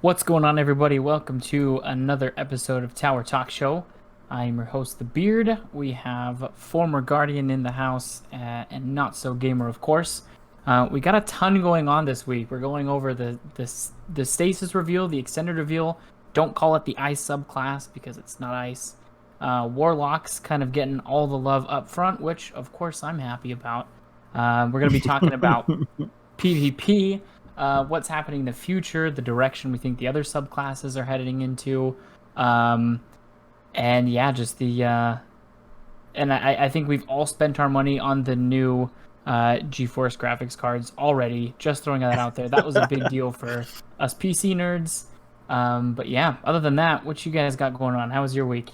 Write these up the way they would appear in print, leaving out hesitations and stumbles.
What's going on, everybody? Welcome to another episode of Tower Talk Show. I'm your host, The Beard. We have former Guardian in the house and not so gamer, of course. We got a ton going on this week. We're going over the Stasis reveal, the extended reveal. Don't call it the Ice subclass because it's not Ice. Warlocks kind of getting all the love up front, which, of course, I'm happy about. We're going to be talking about PvP. What's happening in the future, the direction we think the other subclasses are heading into, and yeah, just and I think we've all spent our money on the new GeForce graphics cards already. Just throwing that out there. That was a big deal for us PC nerds. But yeah, other than that, what you guys got going on? How was your week?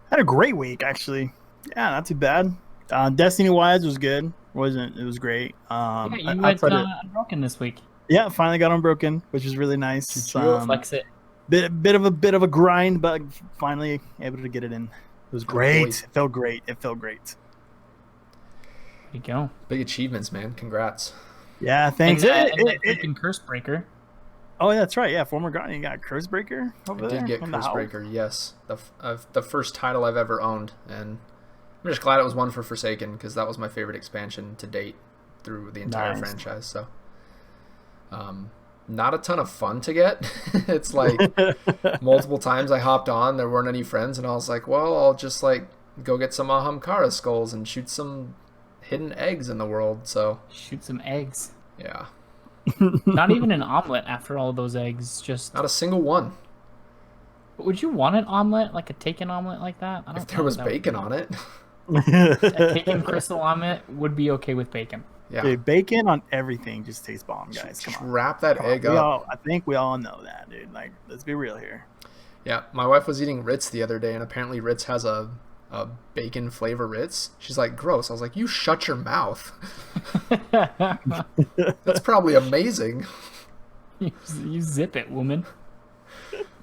Had a great week, actually. Yeah, not too bad. Destiny-wise was good. It was great. Yeah, you went Unbroken this week. Yeah, finally got Unbroken, which is really nice. Flex it. Bit of a grind, but finally able to get it in. It was great. It felt great. There you go. Big achievements, man. Congrats. Yeah, thanks. And freaking Curse Breaker. Oh, that's right. Yeah, former Guardian got Curse Breaker over there. I did get Curse Breaker, yes. The first title I've ever owned, and I'm just glad it was one for Forsaken because that was my favorite expansion to date through the entire franchise. So, not a ton of fun to get. It's like multiple times I hopped on, there weren't any friends, and I was like, well, I'll just like go get some Ahamkara skulls and shoot some hidden eggs in the world. So shoot some eggs. Yeah. Not even an omelet after all those eggs. Just not a single one. Would you want an omelet, like a Taken omelet like that? If there was bacon on it. A Taken crystal omelet would be okay with bacon. Yeah. Dude, bacon on everything just tastes bomb, guys. Come on. Wrap that egg up. I think we all know that, dude. Like, let's be real here. Yeah, my wife was eating Ritz the other day, and apparently Ritz has a bacon flavor Ritz. She's like, gross. I was like, you shut your mouth. That's probably amazing. You zip it, woman.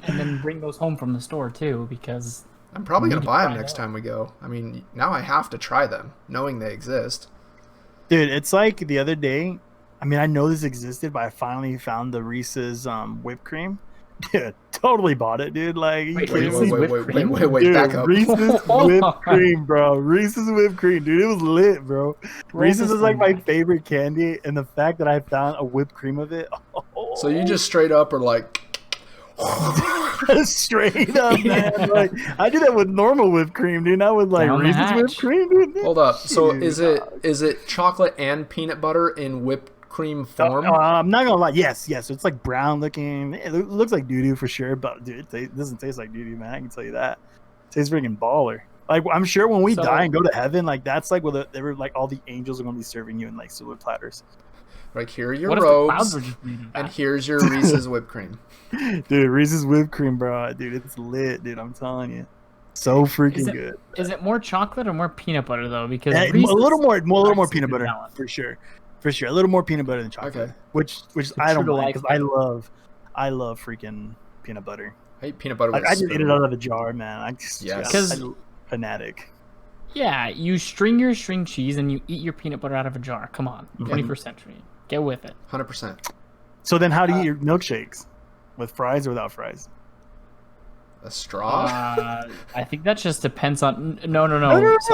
And then bring those home from the store, too, because I'm probably going to buy them next time we go. I mean, now I have to try them, knowing they exist. Dude, it's like the other day, I mean, I know this existed, but I finally found the Reese's whipped cream. Dude, totally bought it, dude. Like, wait, dude, back up. Reese's whipped cream, bro. Reese's whipped cream, dude. It was lit, bro. Reese's is like my favorite candy, and the fact that I found a whipped cream of it. Oh. So you just straight up are like... straight up, man. Like, I do that with normal whipped cream, dude. Not with like Reese's whipped cream, dude. Hold up. So is it chocolate and peanut butter in whipped cream form? I'm not gonna lie. Yes. So it's like brown looking. It looks like doo doo for sure, but dude, it doesn't taste like doo doo, man. I can tell you that. It tastes freaking baller. Like, I'm sure when we die and go to heaven, like that's like what they were like. All the angels are gonna be serving you in like silver platters. Like, here are your robes, and here's your Reese's whipped cream. Dude, Reese's whipped cream, bro. Dude, it's lit, dude. I'm telling you. So freaking good. Is it more chocolate or more peanut butter, though? Because a little more peanut butter, for sure. For sure. A little more peanut butter than chocolate. Okay. Which I don't like, because I love freaking peanut butter. I eat peanut butter with I just eat it out of a jar, man. I'm fanatic. Yeah, you string your string cheese and you eat your peanut butter out of a jar. Come on. 21st century. Get with it. 100%. So then how do you eat your milkshakes? With fries or without fries? A straw? I think that just depends on... No.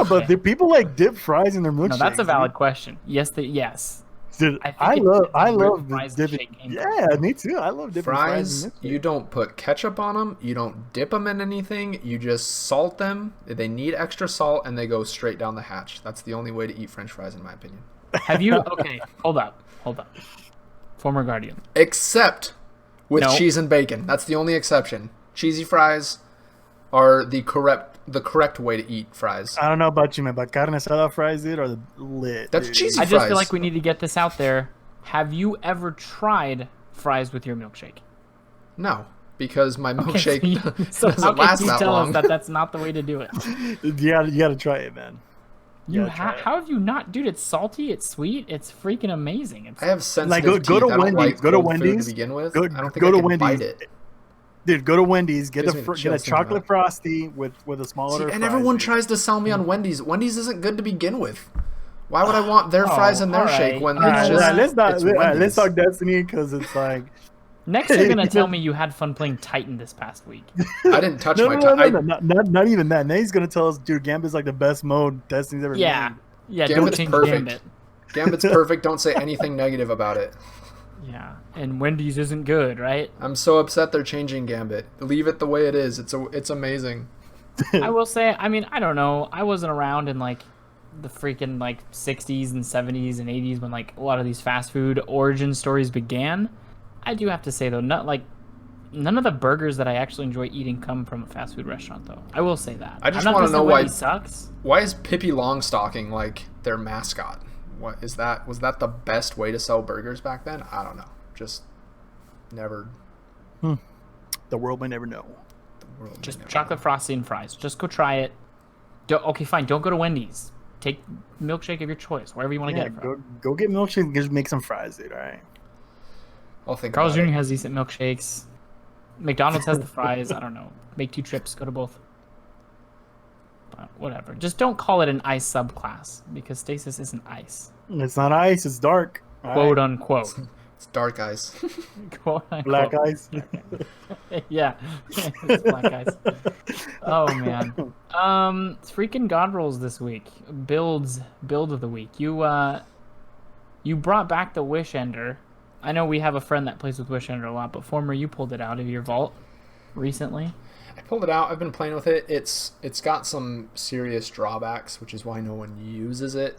But do people like dip fries in their milkshakes? No, that's a valid question. Yes. Dude, I love dipping. Yeah, me too. I love dipping fries. You don't put ketchup on them. You don't dip them in anything. You just salt them. They need extra salt, and they go straight down the hatch. That's the only way to eat French fries, in my opinion. Have you... Okay, hold up. Former Guardian. Except with cheese and bacon. That's the only exception. Cheesy fries are the correct way to eat fries. I don't know about you, man, but carne asada fries, dude, are lit. That's dude. cheesy fries. I just feel like we need to get this out there. Have you ever tried fries with your milkshake? No, because my milkshake so doesn't last that long. How can you tell us that that's not the way to do it? You gotta try it, man. How have you not, dude? It's salty, it's sweet, it's freaking amazing. I have sensitive teeth. Go to Wendy's. Go to Wendy's to begin with. I don't think I can bite it. Dude, go to Wendy's. Get a chocolate frosty with a small order. And everyone tries to sell me on Wendy's. Wendy's isn't good to begin with. Why would I want their fries and their shake when it's just? Let's talk Destiny, because it's like Next, you're gonna tell me you had fun playing Titan this past week. I didn't touch No, my no, no, Titan. no, not even that. Now he's gonna tell us, dude, Gambit's like the best mode Destiny's ever Yeah, made. yeah. Gambit's Don't change perfect. Gambit. Gambit's perfect. Don't say anything negative about it. Yeah, and Wendy's isn't good, right? I'm so upset they're changing Gambit. Leave it the way it is. It's amazing. I will say, I mean, I don't know. I wasn't around in like the freaking like 60s and 70s and 80s when like a lot of these fast food origin stories began. I do have to say though, not like none of the burgers that I actually enjoy eating come from a fast food restaurant though. I will say that. I just want to know why sucks. Why is Pippi Longstocking like their mascot? What is that? Was that the best way to sell burgers back then? I don't know. Just never. The world may never know. Just chocolate frosty and fries. Just go try it. Okay, fine. Don't go to Wendy's. Take milkshake of your choice, wherever you want to get it from. Go get milkshake and just make some fries, dude. All right. I'll think. Carl's Jr. about it. has decent milkshakes. McDonald's has the fries. I don't know. Make 2 trips. Go to both. But whatever. Just don't call it an ice subclass because Stasis isn't ice. It's not ice. It's dark. All Quote right. unquote. It's dark ice. Quote unquote. Black ice. Yeah. It's black ice. Oh man. It's freaking God rolls this week. Build of the week. You brought back the Wish Ender. I know we have a friend that plays with Wish Ender a lot, but former, you pulled it out of your vault recently. I pulled it out. I've been playing with it. It's got some serious drawbacks, which is why no one uses it.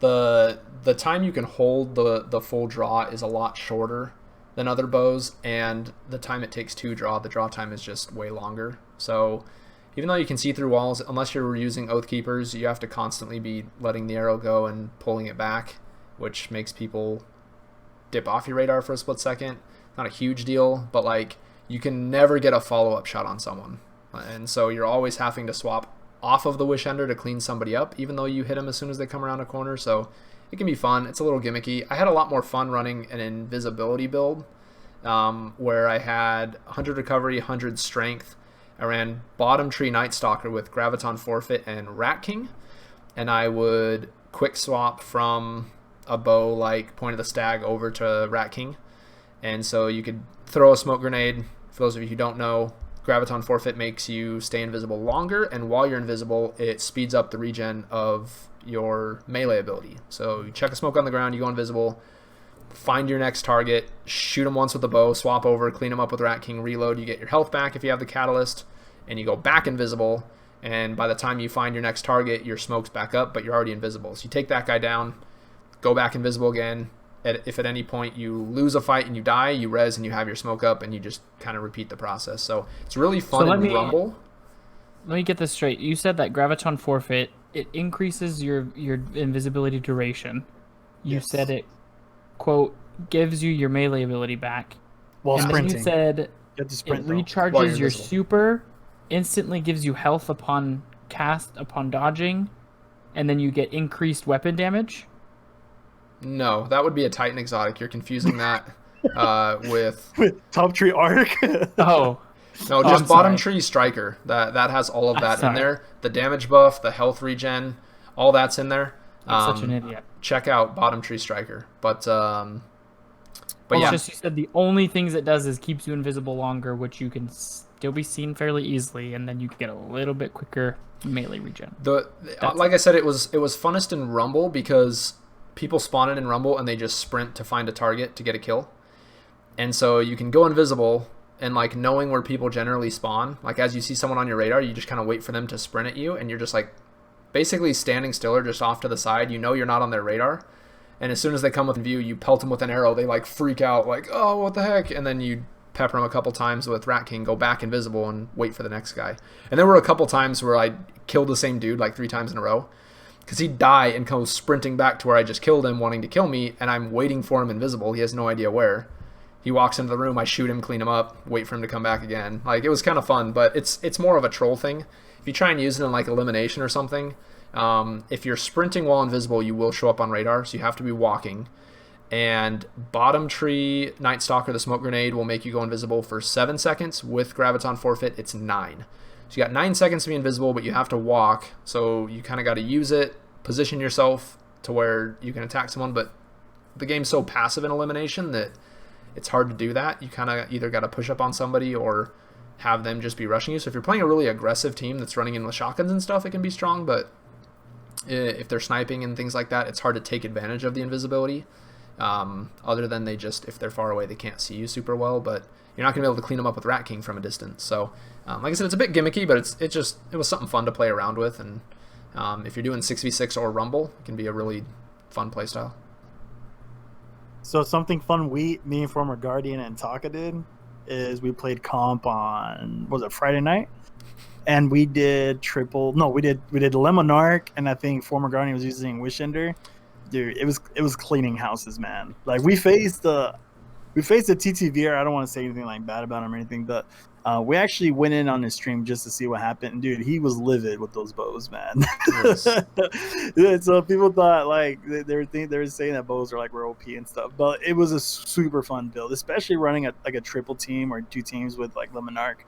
The time you can hold the full draw is a lot shorter than other bows, and the time it takes to draw, the draw time is just way longer. So even though you can see through walls, unless you're using Oathkeepers, you have to constantly be letting the arrow go and pulling it back, which makes people dip off your radar for a split second. Not a huge deal, but like you can never get a follow-up shot on someone. And so you're always having to swap off of the Wish Ender to clean somebody up, even though you hit them as soon as they come around a corner. So it can be fun. It's a little gimmicky. I had a lot more fun running an invisibility build where I had 100 recovery, 100 strength. I ran Bottom Tree Night Stalker with Graviton Forfeit and Rat King, and I would quick swap from a bow like Point of the Stag over to Rat King. And so you could throw a smoke grenade. For those of you who don't know, Graviton Forfeit makes you stay invisible longer, and while you're invisible, it speeds up the regen of your melee ability. So you check a smoke on the ground, you go invisible, find your next target, shoot them once with the bow, swap over, clean them up with Rat King, reload, you get your health back if you have the catalyst, and you go back invisible, and by the time you find your next target, your smoke's back up, but you're already invisible. So you take that guy down, go back invisible again. If at any point you lose a fight and you die, you res and you have your smoke up, and you just kind of repeat the process. So it's really fun in Rumble. Let me get this straight. You said that Graviton Forfeit, it increases your invisibility duration. You Yes. said it, quote, gives you your melee ability back. While and sprinting. then you said You have to sprint, it though. While recharges you're your invisible. super, instantly gives you health upon cast, upon dodging, and then you get increased weapon damage. No, that would be a Titan exotic. You're confusing that with With Top Tree Arc. Oh. no, I'm just Bottom sorry. Tree Striker. That has all of I'm that in sorry. there. The damage buff, the health regen, all that's in there. I'm such an idiot. Check out Bottom Tree Striker. But Well, yeah, it's just you said the only things it does is keeps you invisible longer, which you can still be seen fairly easily, and then you get a little bit quicker melee regen. like I said, it was funnest in Rumble because people spawn it in Rumble and they just sprint to find a target to get a kill. And so you can go invisible and like knowing where people generally spawn, like as you see someone on your radar, you just kind of wait for them to sprint at you, and you're just like basically standing still or just off to the side. You know you're not on their radar. And as soon as they come within view, you pelt them with an arrow. They like freak out, like, oh, what the heck? And then you pepper them a couple times with Rat King, go back invisible, and wait for the next guy. And there were a couple times where I killed the same dude like 3 times in a row because he'd die and come sprinting back to where I just killed him, wanting to kill me, and I'm waiting for him invisible. He has no idea where. He walks into the room, I shoot him, clean him up, wait for him to come back again. Like, it was kind of fun, but it's more of a troll thing. If you try and use it in like elimination or something, if you're sprinting while invisible, you will show up on radar, so you have to be walking. And Bottom Tree Night Stalker, the smoke grenade, will make you go invisible for 7 seconds. With Graviton Forfeit, it's 9. So you got 9 seconds to be invisible, but you have to walk, so you kind of got to use it, position yourself to where you can attack someone, but the game's so passive in elimination that it's hard to do that. You kind of either got to push up on somebody or have them just be rushing you. So if you're playing a really aggressive team that's running in with shotguns and stuff, it can be strong, but if they're sniping and things like that, it's hard to take advantage of the invisibility. Other than if they're far away, they can't see you super well, but you're not going to be able to clean them up with Rat King from a distance. So, like I said, it's a bit gimmicky, but it was something fun to play around with. And if you're doing 6v6 or Rumble, it can be a really fun playstyle. So something fun me and former Guardian and Taka did is we played comp on, was it Friday night? And we did we did Lemonarch, and I think former Guardian was using Wishender. Dude, it was cleaning houses, man. Like we faced the TTVR. I don't want to say anything like bad about him or anything, but we actually went in on his stream just to see what happened. And dude, he was livid with those bows, man. Yes. So people thought like they were saying that bows are like real OP and stuff, but it was a super fun build, especially running a triple team or 2 teams with like Lemonarch.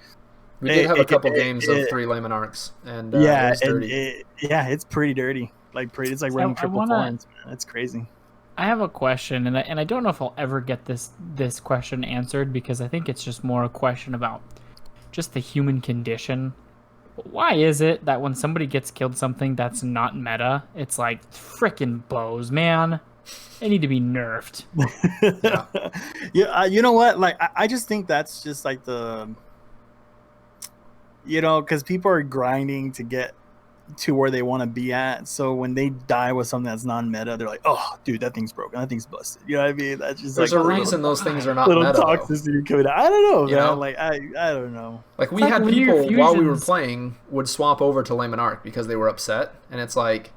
We did have a couple games of 3 Lemonarchs, and yeah, it was dirty. It's pretty dirty. It's like running triple thorns, man. It's crazy. I have a question, and I don't know if I'll ever get this question answered, because I think it's just more a question about just the human condition. But why is it that when somebody gets killed something that's not meta, it's like frickin' bows, man? They need to be nerfed. Yeah, you know what? Like I just think that's just like because people are grinding to get to where they want to be at. So when they die with something that's non-meta, they're like, "Oh, dude, that thing's broken. That thing's busted." You know what I mean? That's just there's like a reason those things are not little meta. Toxicity coming out. I don't know, you man. know? Like I don't know. Like we had people while we were playing would swap over to Lemonarch because they were upset, and it's like,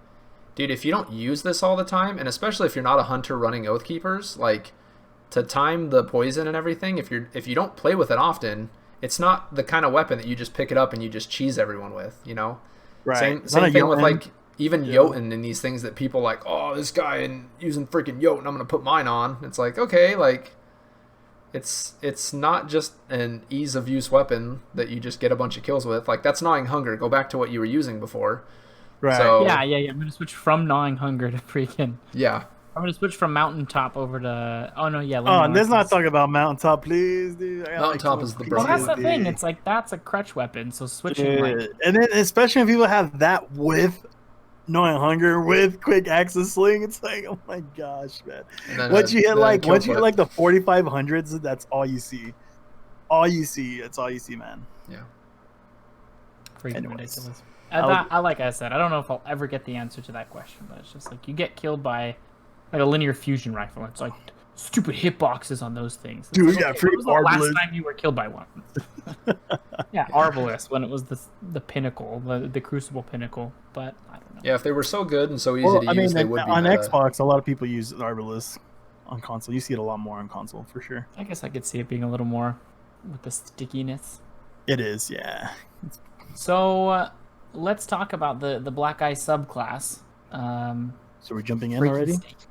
dude, if you don't use this all the time, and especially if you're not a hunter running Oathkeepers, like to time the poison and everything, if you don't play with it often, it's not the kind of weapon that you just pick it up and you just cheese everyone with, you know? Right. Same thing with like even Jotun and these things that people like, oh, this guy and using freaking Jotun, I'm gonna put mine on. It's like, okay, like it's not just an ease of use weapon that you just get a bunch of kills with. Like that's gnawing hunger. Go back to what you were using before. Right. So, yeah. I'm gonna switch from gnawing hunger to freaking. Yeah. I'm gonna switch from mountaintop over to. Oh no, yeah. Oh, let's not talk about mountaintop, please, dude. Mountaintop is the best. Well, that's the thing. It's like that's a crutch weapon. So switching, like, and then especially when people have that with gnawing hunger with quick access sling, it's like, oh my gosh, man. Once you hit like the 4500s, that's all you see. It's all you see, man. Yeah. Freaking ridiculous. Like I said, I don't know if I'll ever get the answer to that question, but it's just like you get killed by like a linear fusion rifle. It's like stupid hitboxes on those things. It's Dude, like, yeah, okay, free when was the last time you were killed by one? Yeah, Arbalest, when it was the pinnacle, the Crucible pinnacle. But I don't know. Yeah, if they were so good and so easy to use, they would be on meta. Xbox. A lot of people use Arbalest on console. You see it a lot more on console for sure. I guess I could see it being a little more with the stickiness. It is, yeah. So let's talk about the Black Eye subclass. So we're jumping in already? Stasis.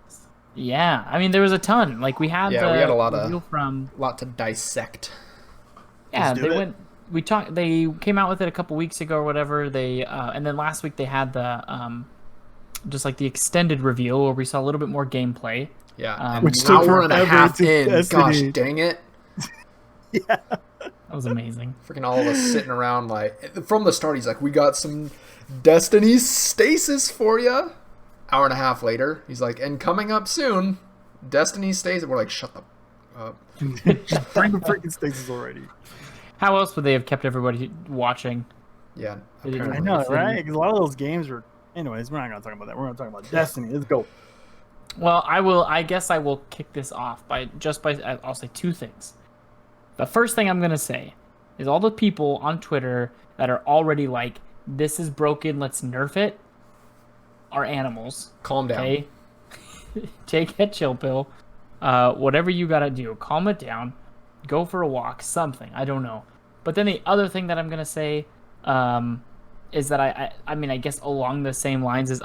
Yeah, I mean there was a ton. Like we had we had a lot to dissect. Yeah, they came out with it a couple weeks ago or whatever. They and then last week they had the just like the extended reveal where we saw a little bit more gameplay. Yeah, which an hour and a half in. Destiny. Gosh dang it. Yeah. That was amazing. Freaking all of us sitting around like from the start. He's like, "We got some Destiny Stasis for you." Hour and a half later, he's like, "And coming up soon, Destiny Stasis." We're like, "Shut the up." Bring the freaking Stasis already. How else would they have kept everybody watching? Yeah, I know, right? Because a lot of those games were. Anyways, we're not gonna talk about that. We're gonna talk about Destiny. Let's go. Well, I guess I will kick this off by I'll say 2 things. The first thing I'm going to say is all the people on Twitter that are already like, this is broken, let's nerf it, are animals. Calm down. Okay? Take a chill pill. Whatever you got to do, calm it down. Go for a walk, something. I don't know. But then the other thing that I'm going to say is that I mean, I guess along the same lines is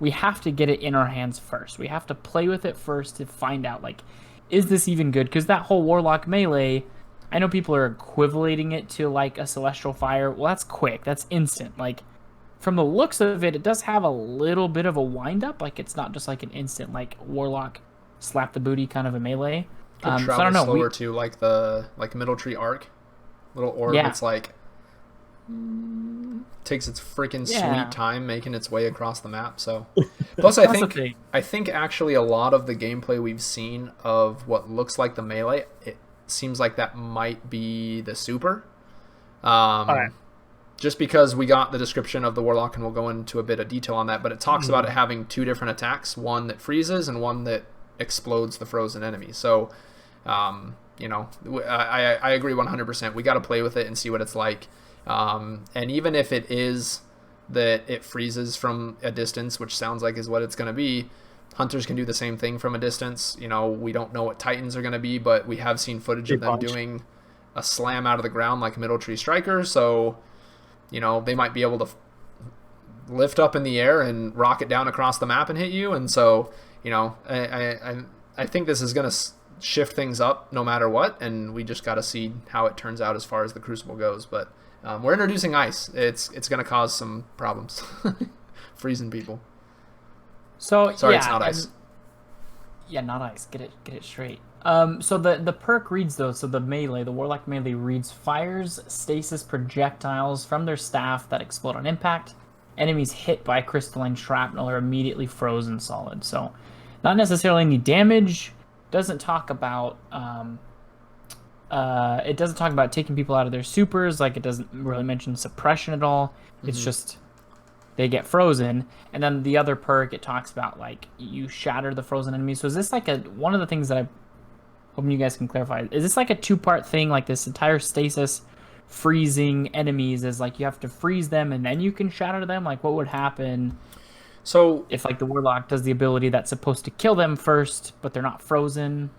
we have to get it in our hands first. We have to play with it first to find out, like, is this even good? Because that whole Warlock melee, I know people are equivalating it to like a Celestial Fire. Well, that's quick. That's instant. Like, from the looks of it, it does have a little bit of a wind up. Like, it's not just like an instant like Warlock slap the booty kind of a melee. Could So travel I don't know. slower too, like the middle tree arc, little orb. Yeah. It's like takes its freaking Yeah. sweet time making its way across the map. So, plus That's the thing. I think actually a lot of the gameplay we've seen of what looks like the melee, it seems like that might be the super. All right. Just because we got the description of the Warlock, and we'll go into a bit of detail on that, but it talks about it having two different attacks, one that freezes and one that explodes the frozen enemy. So, you know, I agree 100%. We got to play with it and see what it's like. And even if it is that it freezes from a distance, which sounds like is what it's going to be, hunters can do the same thing from a distance. You know, we don't know what Titans are going to be, but we have seen footage of them doing a slam out of the ground like Middle Tree Striker. So, you know, they might be able to lift up in the air and rocket down across the map and hit you. And so, you know, I think this is going to shift things up no matter what, and we just got to see how it turns out as far as the Crucible goes. But we're introducing ice. It's going to cause some problems, freezing people. So Sorry, yeah, it's not ice. Yeah, not ice. Get it straight. So the perk reads though. So the melee, the Warlock melee reads: fires stasis projectiles from their staff that explode on impact. Enemies hit by crystalline shrapnel are immediately frozen solid. So, not necessarily any damage. Doesn't talk about it doesn't talk about taking people out of their supers. Like, it doesn't really mention suppression at all. It's just they get frozen. And then the other perk, it talks about like you shatter the frozen enemies. So is this like one of the things that I'm hoping you guys can clarify? Is this like a two-part thing? Like this entire stasis freezing enemies is like you have to freeze them and then you can shatter them? Like, what would happen So if like the Warlock does the ability that's supposed to kill them first, but they're not frozen?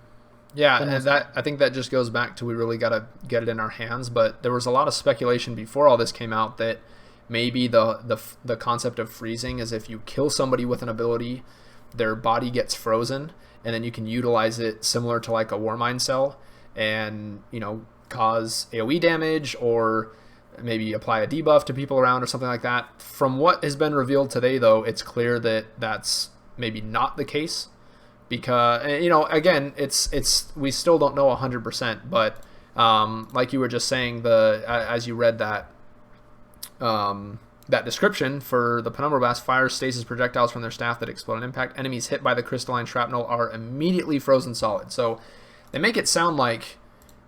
yeah, and that I think that just goes back to we really got to get it in our hands. But there was a lot of speculation before all this came out that maybe the concept of freezing is if you kill somebody with an ability, their body gets frozen, and then you can utilize it similar to like a Warmind cell, and you know, cause AoE damage or maybe apply a debuff to people around or something like that. From what has been revealed today, though, it's clear that that's maybe not the case, because you know, again, it's we still don't know 100%, but like you were just saying, as you read that that description for the Penumbra Blast, fires stasis projectiles from their staff that explode on impact. Enemies hit by the crystalline shrapnel are immediately frozen solid. So they make it sound like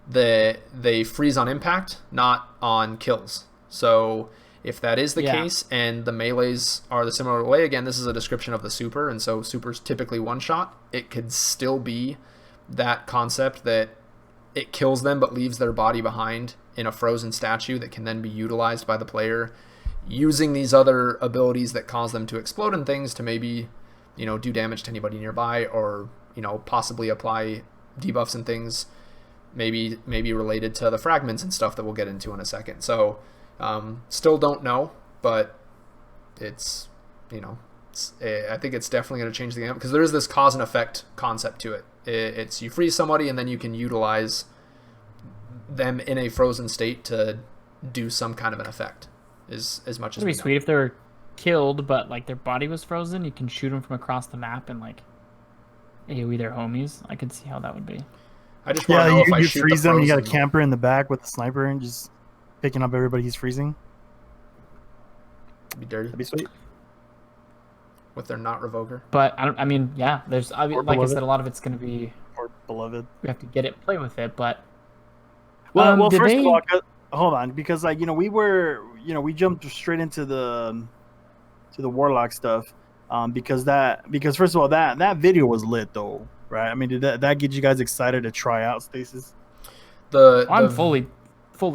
they freeze on impact, not on kills. So if that is the case, and the melees are the similar way, again, this is a description of the super, and so super's typically one shot. It could still be that concept that it kills them but leaves their body behind in a frozen statue that can then be utilized by the player using these other abilities that cause them to explode and things to maybe, you know, do damage to anybody nearby, or, you know, possibly apply debuffs and things maybe related to the fragments and stuff that we'll get into in a second. So still don't know, but it's, you know, I think it's definitely going to change the game, because there is this cause and effect concept to it. It's you freeze somebody and then you can utilize them in a frozen state to do some kind of an effect, as much as It'd be sweet if they were killed but like their body was frozen. You can shoot them from across the map and like AoE their homies. I could see how that would be. I just want to know if I you shoot freeze the them, you got a frozen- camper in the back with a sniper and just picking up everybody he's freezing. It'd be dirty That'd be sweet. with their not revoker. But I mean, yeah, there's like I Beloved. said, a lot of it's going to be Or beloved. we have to get it, play with it. But Well, did first they- of all, hold on, because like, you know, we jumped straight into the Warlock stuff, because first of all, that video was lit though, right? I mean, did that get you guys excited to try out Stasis? I'm fully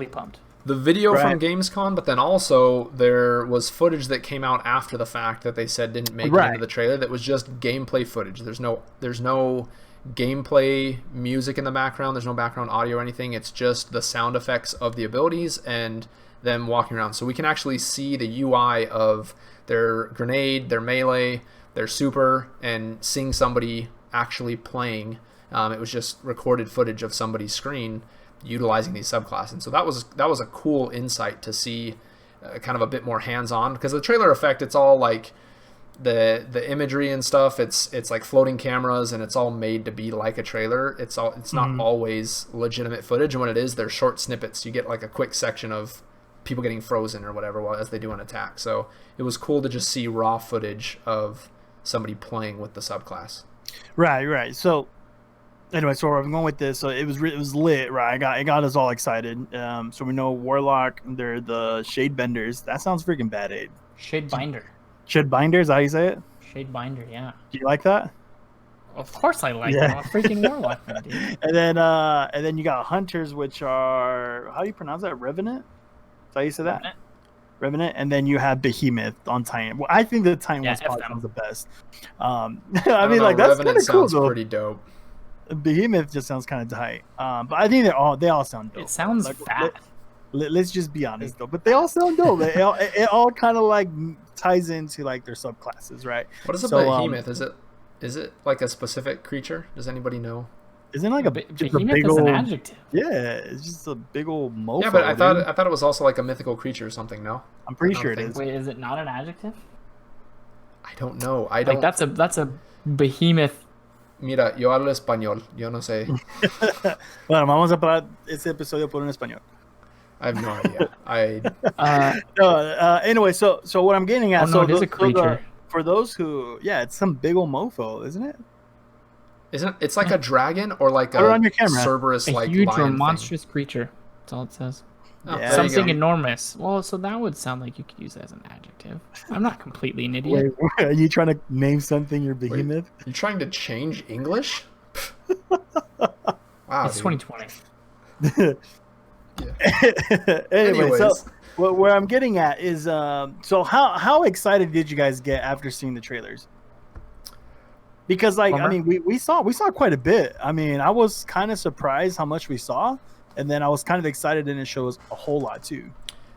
pumped. The video Right. from Gamescom, but then also there was footage that came out after the fact that they said didn't make it Right. into the trailer that was just gameplay footage. There's no gameplay music in the background. There's no background audio or anything. It's just the sound effects of the abilities and them walking around. So we can actually see the UI of their grenade, their melee, their super, and seeing somebody actually playing. It was just recorded footage of somebody's screen utilizing these subclasses. And so that was a cool insight to see, kind of a bit more hands-on, because the trailer effect, it's all like, the imagery and stuff, it's like floating cameras, and it's all made to be like a trailer. It's not always legitimate footage, and when it is, they're short snippets. You get like a quick section of people getting frozen or whatever as they do an attack. So it was cool to just see raw footage of somebody playing with the subclass. Right. So anyway, so where I'm going with this, so it was lit, right? It got us all excited. So we know Warlock, they're the Shade Benders. That sounds freaking bad, Abe. Shade Binder. Shade Binders, how you say it? Shade Binder, yeah. Do you like that? Of course I like it. I'm a freaking Warlock man, dude. And then you got Hunters, which are, how do you pronounce that? Revenant? Is that how you say that? Revenant. And then you have Behemoth on Titan. Well, I think the Titan one probably sounds the best. I mean, like, that's kind of cool, though. Pretty dope. Behemoth just sounds kind of tight. But I think they all sound dope. It sounds like, fat. Let's just be honest, though. But they all sound dope. It all kind of like ties into like their subclasses, right? What is a behemoth? Is it like a specific creature? Does anybody know? Isn't it like just a big is old an adjective? Yeah, it's just a big old mofo. Yeah, but I thought it was also like a mythical creature or something. No, I'm pretty sure it is. Wait, is it not an adjective? I don't know. I don't. Like that's a behemoth. Mira, yo hablo español. Yo no sé. Bueno, vamos a parar este episodio por un español. I have no idea. Anyway, so what I'm getting at, it is a creature. For those who, it's some big old mofo, isn't it? It's like a dragon or like a Cerberus, like huge or lion monstrous creature. That's all it says. Oh, Yeah. Something enormous. Well, so that would sound like you could use that as an adjective. I'm not completely an idiot. Wait, are you trying to name something your behemoth? Wait, you trying to change English? Wow, it's 2020. Yeah. Anyway, so where I'm getting at is, so how excited did you guys get after seeing the trailers? Because I mean, we saw quite a bit. I mean, I was kind of surprised how much we saw, and then I was kind of excited, and it shows a whole lot too.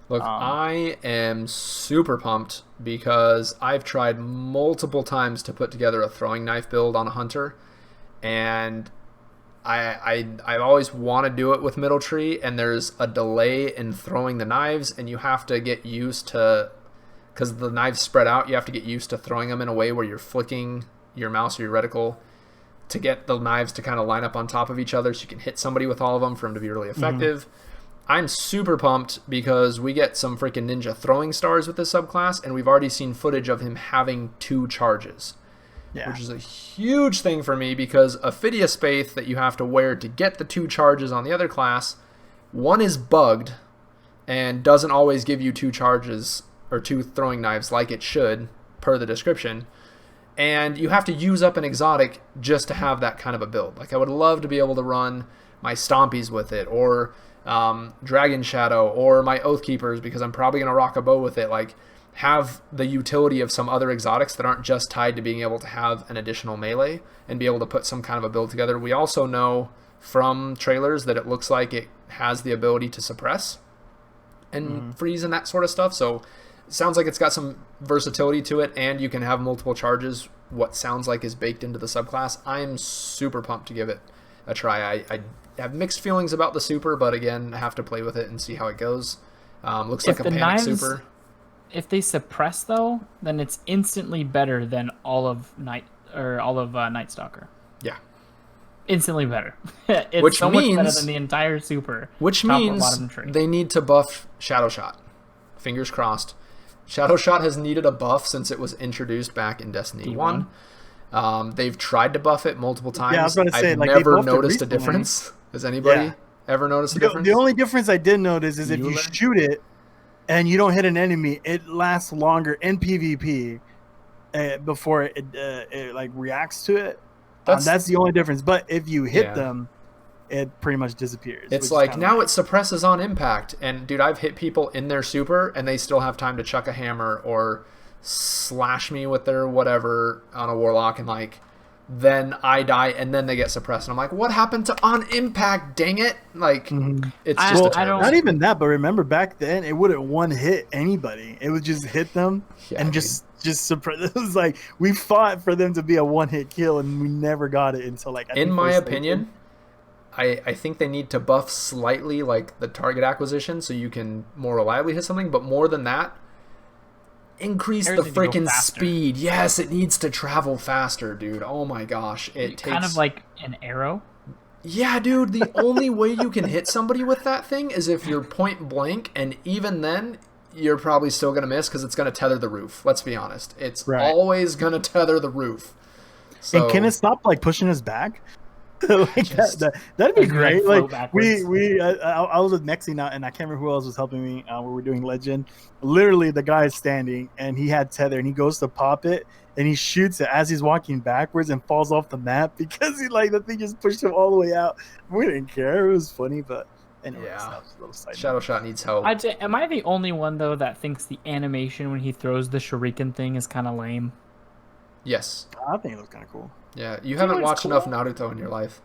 Look, I am super pumped because I've tried multiple times to put together a throwing knife build on a hunter, and I always want to do it with middle tree, and there's a delay in throwing the knives, and you have to get used to, because the knives spread out, you have to get used to throwing them in a way where you're flicking your mouse or your reticle to get the knives to kind of line up on top of each other so you can hit somebody with all of them for them to be really effective. I'm super pumped because we get some freaking ninja throwing stars with this subclass, and we've already seen footage of him having 2 charges. Yeah. Which is a huge thing for me because a Phidias Spaith that you have to wear to get the 2 charges on the other class, one is bugged and doesn't always give you 2 charges or 2 throwing knives like it should per the description. And you have to use up an exotic just to have that kind of a build. Like, I would love to be able to run my Stompies with it, or Dragon Shadow, or my Oathkeepers, because I'm probably going to rock a bow with it. Like, have the utility of some other exotics that aren't just tied to being able to have an additional melee and be able to put some kind of a build together. We also know from trailers that it looks like it has the ability to suppress and freeze and that sort of stuff. So it sounds like it's got some versatility to it, and you can have multiple charges, what sounds like is baked into the subclass. I'm super pumped to give it a try. I have mixed feelings about the super, but again, I have to play with it and see how it goes. Looks like a panic super. If they suppress, though, then it's instantly better than all of Night Stalker. Yeah. Instantly better. It's so much better than the entire super. Which means they need to buff Shadow Shot. Fingers crossed. Shadow Shot has needed a buff since it was introduced back in Destiny 1. They've tried to buff it multiple times. Yeah, I was going to say, I've never noticed a difference. Has anybody ever noticed a difference? The only difference I did notice is if you shoot it and you don't hit an enemy, it lasts longer in PvP before it like reacts to it. That's the only difference. But if you hit them, it pretty much disappears. It's like now it suppresses on impact. And dude, I've hit people in their super and they still have time to chuck a hammer or slash me with their whatever on a warlock, and like then I die and then they get suppressed. And I'm like, what happened to on impact? Dang it. Like it's just not even that, but remember back then it wouldn't one hit anybody. It would just hit them and just suppress. It was like we fought for them to be a one hit kill and we never got it until like in my opinion. I think they need to buff slightly like the target acquisition so you can more reliably hit something, but more than that, increase the Arrows need to go freaking faster. speed. Yes, it needs to travel faster, dude. Oh my gosh, it takes kind of like an arrow. Yeah, dude, the only way you can hit somebody with that thing is if you're point blank, and even then, you're probably still going to miss because it's going to tether the roof. Let's be honest. It's always going to tether the roof. So, and can it stop like pushing us back? Like that'd be great. Like I was with Mexi now, and I can't remember who else was helping me. We were doing Legend. Literally, the guy is standing, and he had tether, and he goes to pop it, and he shoots it as he's walking backwards and falls off the map because the thing just pushed him all the way out. We didn't care. It was funny, but anyway, yeah. A little side Shadow Shot needs help. Am I the only one though that thinks the animation when he throws the shuriken thing is kind of lame? Yes. I think it looks kind of cool. Yeah, you haven't watched enough Naruto in your life.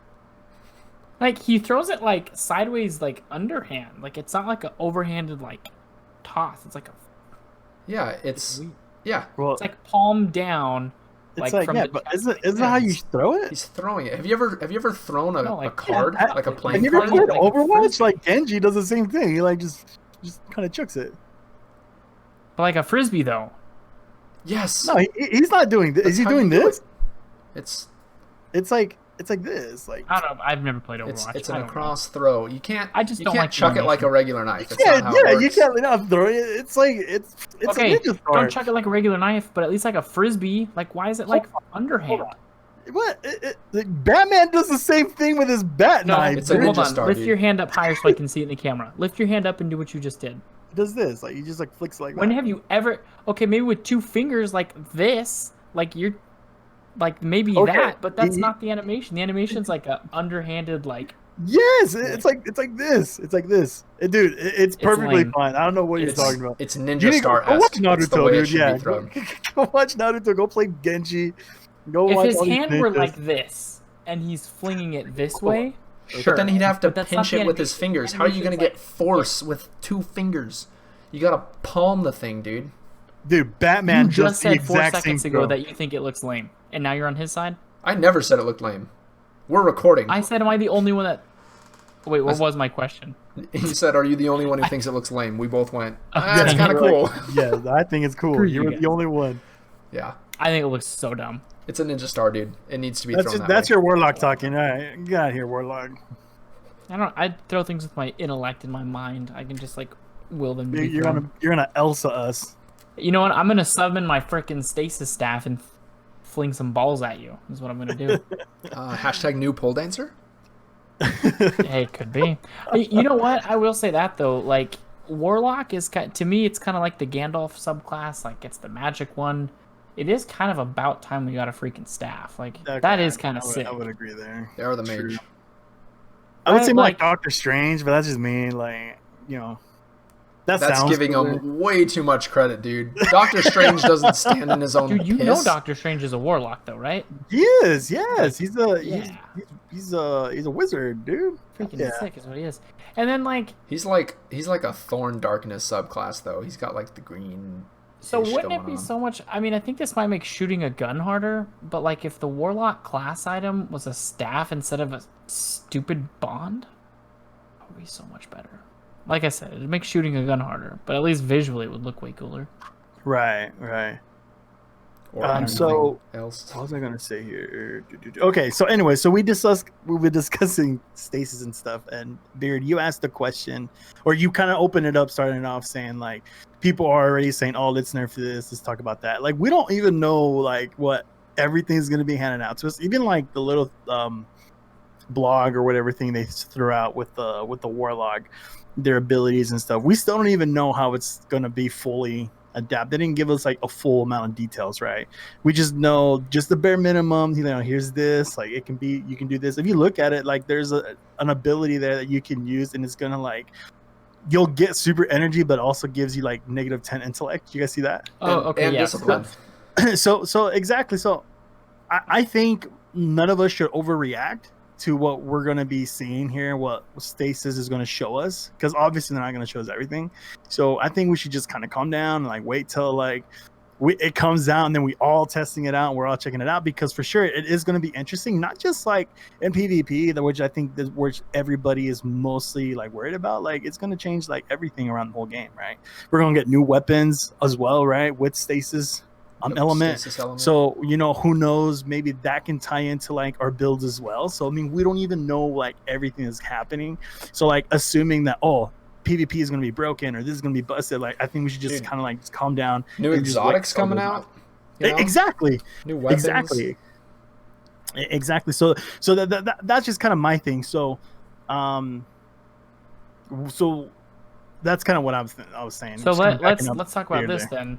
Like he throws it like sideways, like underhand. Like it's not like an overhanded like toss. It's like a Well, it's like palm down. It's like but isn't that how you throw it? He's throwing it. Have you ever thrown a card like a playing card? Have you ever played Overwatch? Like Genji does the same thing. He like just kind of chucks it. But like a frisbee though. Yes. No, he's not doing this. Is he doing this? It's like this. Like I don't know. I've never played Overwatch. It's an across throw. You can't. I just don't can't like chuck it like a regular knife. You can't not throw it. It's like it's okay. A ninja star. Don't chuck it like a regular knife, but at least like a frisbee. Like why is it like underhand? What? Batman does the same thing with his bat knife. It's a ninja star. Lift your hand up higher so I can see it in the camera. Lift your hand up and do what you just did. It does this. Like you just like flicks like that. When have you ever? Okay, maybe with two fingers like this. Like you're. Like maybe that, but that's not the animation. The animation's like a underhanded like. Yes, it's like this. It's like this, dude. It's perfectly fine. I don't know what you're talking about. It's ninja star. Go watch Naruto, dude. Yeah, go watch Naruto. Go play Genji. If his hand were like this and he's flinging it this way, sure. But then he'd have to pinch it with his fingers. How are you gonna get force with two fingers? You gotta palm the thing, dude. Dude, Batman you just said 4 seconds ago that you think it looks lame, and now you're on his side. I never said it looked lame. We're recording. I said, am I the only one that? Wait, what was my question? He said, "Are you the only one who thinks it looks lame?" We both went, "That's kind of cool." Yeah, I think it's cool. You're the only one. Yeah, I think it looks so dumb. It's a ninja star, dude. It needs to be thrown. That's your Warlock talking. All right, get out of here, Warlock. I throw things with my intellect and my mind. I can just like will them. You're gonna Elsa us. You know what? I'm gonna summon my frickin' Stasis staff and fling some balls at you. Is what I'm gonna do. Hashtag new pole dancer. Hey, could be. You know what? I will say that though. Like Warlock is to me, it's kind of like the Gandalf subclass. Like it's the magic one. It is kind of about time we got a freaking staff. Like that is kind of sick. I would agree there. They are the mage. I would say more like Doctor Strange, but that's just me. Like that's giving him way too much credit, dude. Doctor Strange doesn't stand in his own. Dude, you know Doctor Strange is a warlock, though, right? He is. Yes, he's a wizard, dude. Freaking sick is what he is. And then he's like a Thorn Darkness subclass, though. He's got like the green. So wouldn't it be so much? I mean, I think this might make shooting a gun harder. But like, if the warlock class item was a staff instead of a stupid bond, that would be so much better. Like I said, it'd make shooting a gun harder, but at least visually it would look way cooler. Right. So what was I gonna say here? Okay, so anyway, we were discussing Stasis and stuff, and Beard, you asked the question, or you kind of opened it up, starting off saying like people are already saying, "Oh, let's nerf this. Let's talk about that." Like we don't even know like what everything's gonna be handed out to us. Even like the little blog or whatever thing they threw out with the warlock, their abilities and stuff. We still don't even know how it's gonna be fully adapt. They didn't give us like a full amount of details, right? We just know just the bare minimum. You know, here's this, like it can be, you can do this. If you look at it, like there's an ability there that you can use, and it's gonna like you'll get super energy, but also gives you like -10 intellect. You guys see that? Oh, okay, and discipline. So exactly. So I think none of us should overreact to what we're going to be seeing here, what Stasis is going to show us, because obviously they're not going to show us everything. So I think we should just kind of calm down and like wait till like it comes out, and then we all testing it out, and we're all checking it out, because for sure it is going to be interesting, not just like in PvP, which I think which everybody is mostly like worried about. Like it's going to change like everything around the whole game, right? We're going to get new weapons as well, right? With stasis element. Stasis element. So who knows, maybe that can tie into like our builds as well. So I mean, we don't even know like everything that's happening. So like assuming that PvP is going to be broken or this is going to be busted, like I think we should just kind of like just calm down. New exotics coming out. Exactly. New weapons. Exactly. So that's just kind of my thing. So that's kind of what I was saying. So let's talk about this then.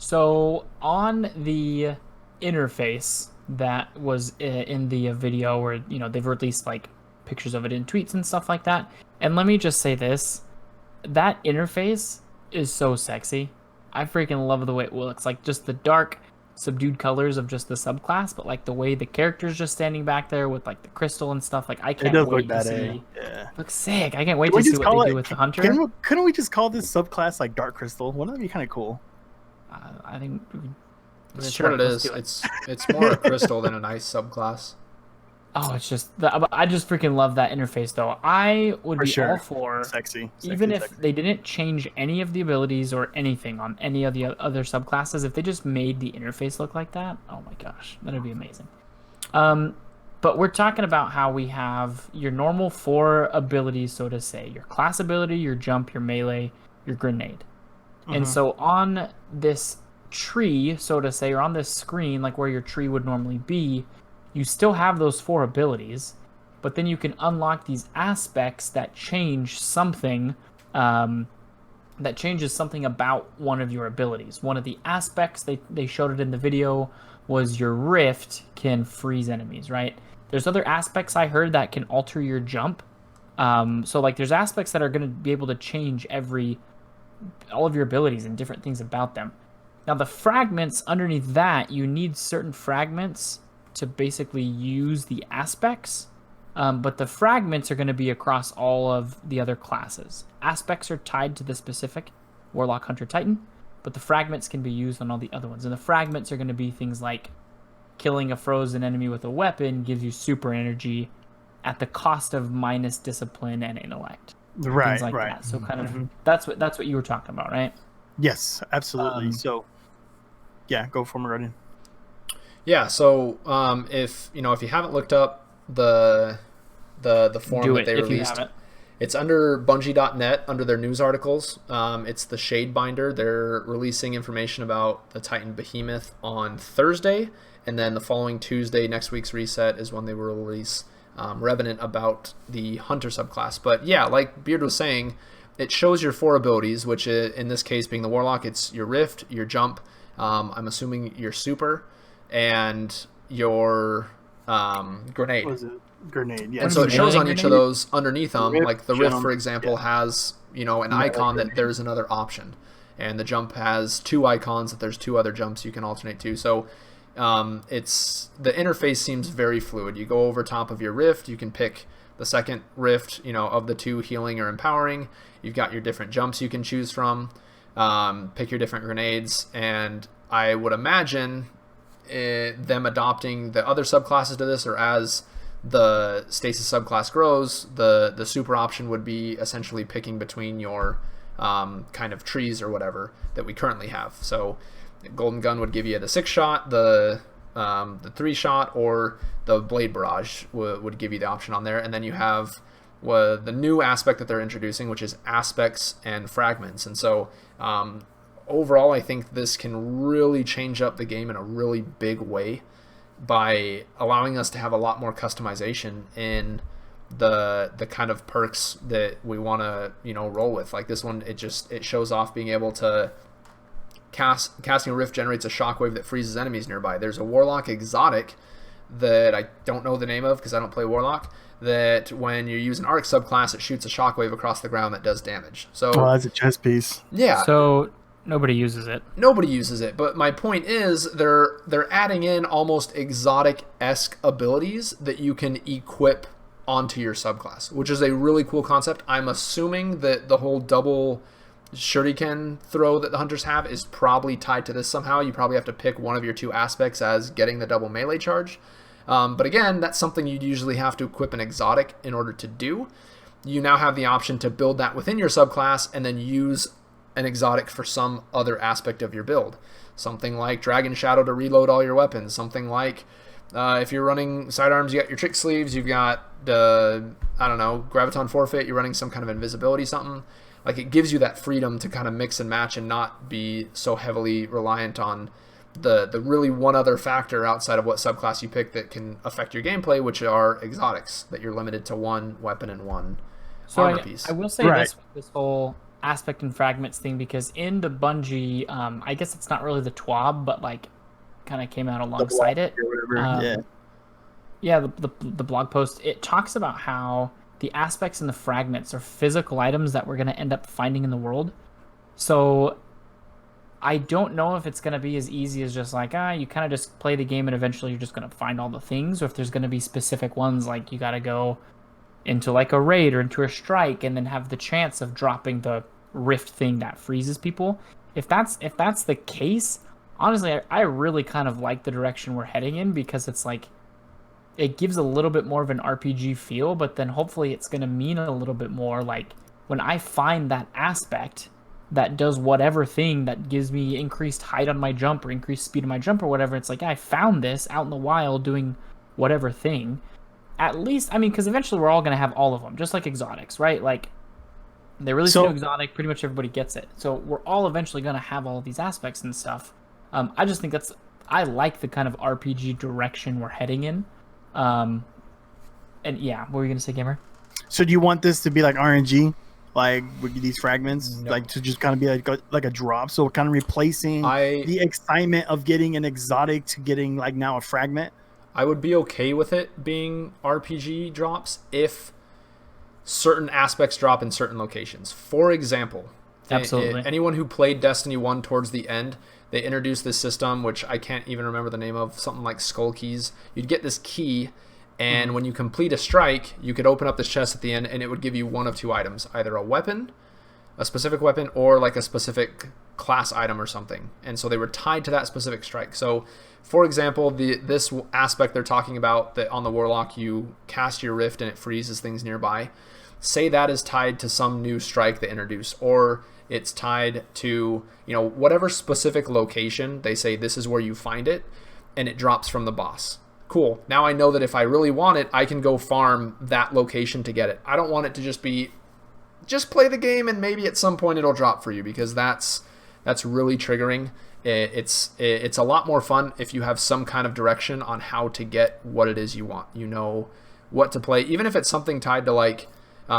So on the interface that was in the video where they've released like pictures of it in tweets and stuff like that, and let me just say this, that interface is so sexy. I freaking love the way it looks, like just the dark subdued colors of just the subclass, but like the way the character's just standing back there with like the crystal and stuff, like I can't wait to see. Yeah. Looks sick. I can't wait to see what they do with the hunter. Couldn't we just call this subclass like dark crystal? Wouldn't that be kind of cool? I think that's what it is. It's more a crystal than a nice subclass. Oh, it's just I just freaking love that interface though. I would be all for sexy, even if they didn't change any of the abilities or anything on any of the other subclasses. If they just made the interface look like that, oh my gosh, that'd be amazing. But we're talking about how we have your normal 4 abilities, so to say: your class ability, your jump, your melee, your grenade. And so on this tree, so to say, or on this screen, like where your tree would normally be, you still have those 4 abilities, but then you can unlock these aspects that change something, that changes something about one of your abilities. One of the aspects, they showed it in the video, was your rift can freeze enemies, right? There's other aspects I heard that can alter your jump. So like there's aspects that are going to be able to change all of your abilities and different things about them. Now the fragments underneath that, you need certain fragments to basically use the aspects, but the fragments are going to be across all of the other classes. Aspects are tied to the specific Warlock, Hunter, Titan, but the fragments can be used on all the other ones. And the fragments are going to be things like killing a frozen enemy with a weapon gives you super energy at the cost of minus discipline and intellect. Right, things like that. So kind of that's what you were talking about, right? Yes, absolutely. So yeah, go for it, Rodin. Yeah, so if you haven't looked up the forum that they released, it's under Bungie.net under their news articles. It's the Shade Binder. They're releasing information about the Titan Behemoth on Thursday, and then the following Tuesday, next week's reset, is when they will release Revenant about the Hunter subclass. But yeah, like Beard was saying, it shows your 4 abilities, which in this case being the Warlock, it's your Rift, your Jump, I'm assuming your Super, and your Grenade. What is it? Grenade, yeah. And so it shows on each of those underneath them, like the Rift, for example, has an icon that there's another option, and the Jump has 2 icons that there's 2 other jumps you can alternate to. So the interface seems very fluid. You go over top of your Rift, you can pick the second Rift, of the 2, healing or empowering. You've got your different jumps you can choose from, pick your different grenades, and I would imagine them adopting the other subclasses to this, or as the Stasis subclass grows, the super option would be essentially picking between your kind of trees or whatever that we currently have. So Golden Gun would give you the 6-shot, the 3-shot, or the Blade Barrage would give you the option on there. And then you have the new aspect that they're introducing, which is aspects and fragments. And so overall, I think this can really change up the game in a really big way by allowing us to have a lot more customization in the kind of perks that we want to roll with. Like this one, it shows off being able to casting a Rift generates a shockwave that freezes enemies nearby. There's a Warlock exotic that I don't know the name of because I don't play Warlock, that when you use an Arc subclass, it shoots a shockwave across the ground that does damage. So that's a chess piece. Yeah. So nobody uses it. Nobody uses it. But my point is they're adding in almost exotic-esque abilities that you can equip onto your subclass, which is a really cool concept. I'm assuming that the whole double shuriken throw that the hunters have is probably tied to this somehow. You probably have to pick one of your 2 aspects as getting the double melee charge. But again, that's something you'd usually have to equip an exotic in order to do. You now have the option to build that within your subclass and then use an exotic for some other aspect of your build. Something like Dragon Shadow to reload all your weapons. Something like, if you're running sidearms, you got your trick sleeves, you've got, Graviton Forfeit, you're running some kind of invisibility something. Like, it gives you that freedom to kind of mix and match and not be so heavily reliant on the really one other factor outside of what subclass you pick that can affect your gameplay, which are exotics, that you're limited to 1 weapon and 1 armor piece. I will say this whole aspect and fragments thing, because in the Bungie, I guess it's not really the TWAB, but like kind of came out alongside it. The blog post, it talks about how the aspects and the fragments are physical items that we're going to end up finding in the world. So I don't know if it's going to be as easy as just like, you kind of just play the game and eventually you're just going to find all the things, or if there's going to be specific ones like you got to go into like a raid or into a strike and then have the chance of dropping the rift thing that freezes people. If that's the case, honestly, I really kind of like the direction we're heading in, because it's like it gives a little bit more of an RPG feel, but then hopefully it's going to mean a little bit more like when I find that aspect that does whatever thing that gives me increased height on my jump or increased speed on my jump or whatever, it's like, I found this out in the wild doing whatever thing. At least, I mean, because eventually we're all going to have all of them, just like exotics, right? Like, they release a new exotic, pretty much everybody gets it. So we're all eventually going to have all of these aspects and stuff. I just think I like the kind of RPG direction we're heading in. And yeah, what were you going to say, Gamer? So do you want this to be like RNG? Like with these fragments, like to just kind of be like a drop, so kind of replacing the excitement of getting an exotic to getting like now a fragment. I would be okay with it being RPG drops if certain aspects drop in certain locations. For example, absolutely, anyone who played Destiny 1 towards the end, they introduced this system, which I can't even remember the name of, something like Skull Keys. You'd get this key, and when you complete a strike, you could open up this chest at the end, and it would give you one of 2 items, either a weapon, a specific weapon, or like a specific class item or something. And so they were tied to that specific strike. So, for example, this aspect they're talking about, that on the Warlock you cast your Rift and it freezes things nearby. Say that is tied to some new strike they introduce, or it's tied to, whatever specific location they say this is where you find it, and it drops from the boss. Cool. Now I know that if I really want it, I can go farm that location to get it. I don't want it to just be, just play the game and maybe at some point it'll drop for you, because that's really triggering. It's a lot more fun if you have some kind of direction on how to get what it is you want. You know what to play, even if it's something tied to like,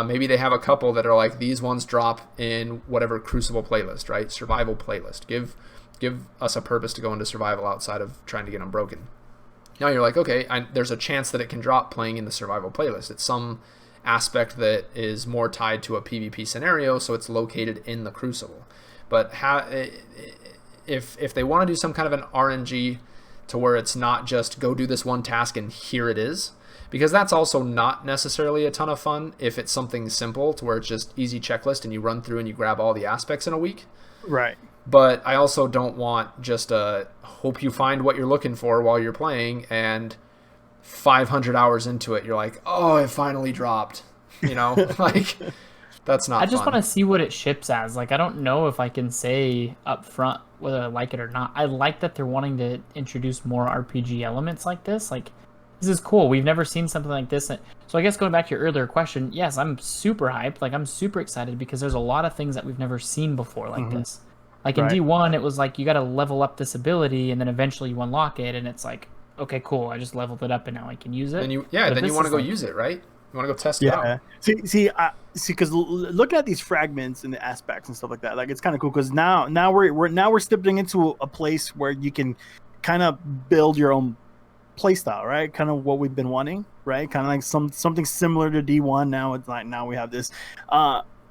maybe they have a couple that are like, these ones drop in whatever Crucible playlist, right? Survival playlist. Give us a purpose to go into survival outside of trying to get unbroken. Now you're like, okay, there's a chance that it can drop playing in the survival playlist. It's some aspect that is more tied to a PvP scenario, so it's located in the Crucible. But if they want to do some kind of an RNG to where it's not just go do this one task and here it is, because that's also not necessarily a ton of fun if it's something simple to where it's just easy checklist and you run through and you grab all the aspects in a week. Right. But I also don't want just hope you find what you're looking for while you're playing, and 500 hours into it, you're like, oh, it finally dropped. Like, that's not fun. I just want to see what it ships as. Like, I don't know if I can say up front whether I like it or not. I like that they're wanting to introduce more RPG elements like this. Like, this is cool. We've never seen something like this. So I guess going back to your earlier question, yes, I'm super hyped. Like, I'm super excited because there's a lot of things that we've never seen before like this. Like in D1, it was like you got to level up this ability and then eventually you unlock it, and it's like, okay, cool, I just leveled it up and now I can use it. Then you want to go use it, right? You want to go test it out. See, because looking at these fragments and the aspects and stuff like that, like it's kind of cool because now we're stepping into a place where you can kind of build your own playstyle, right? Kind of what we've been wanting, right? Kind of like something similar to D1. Now it's like we have this.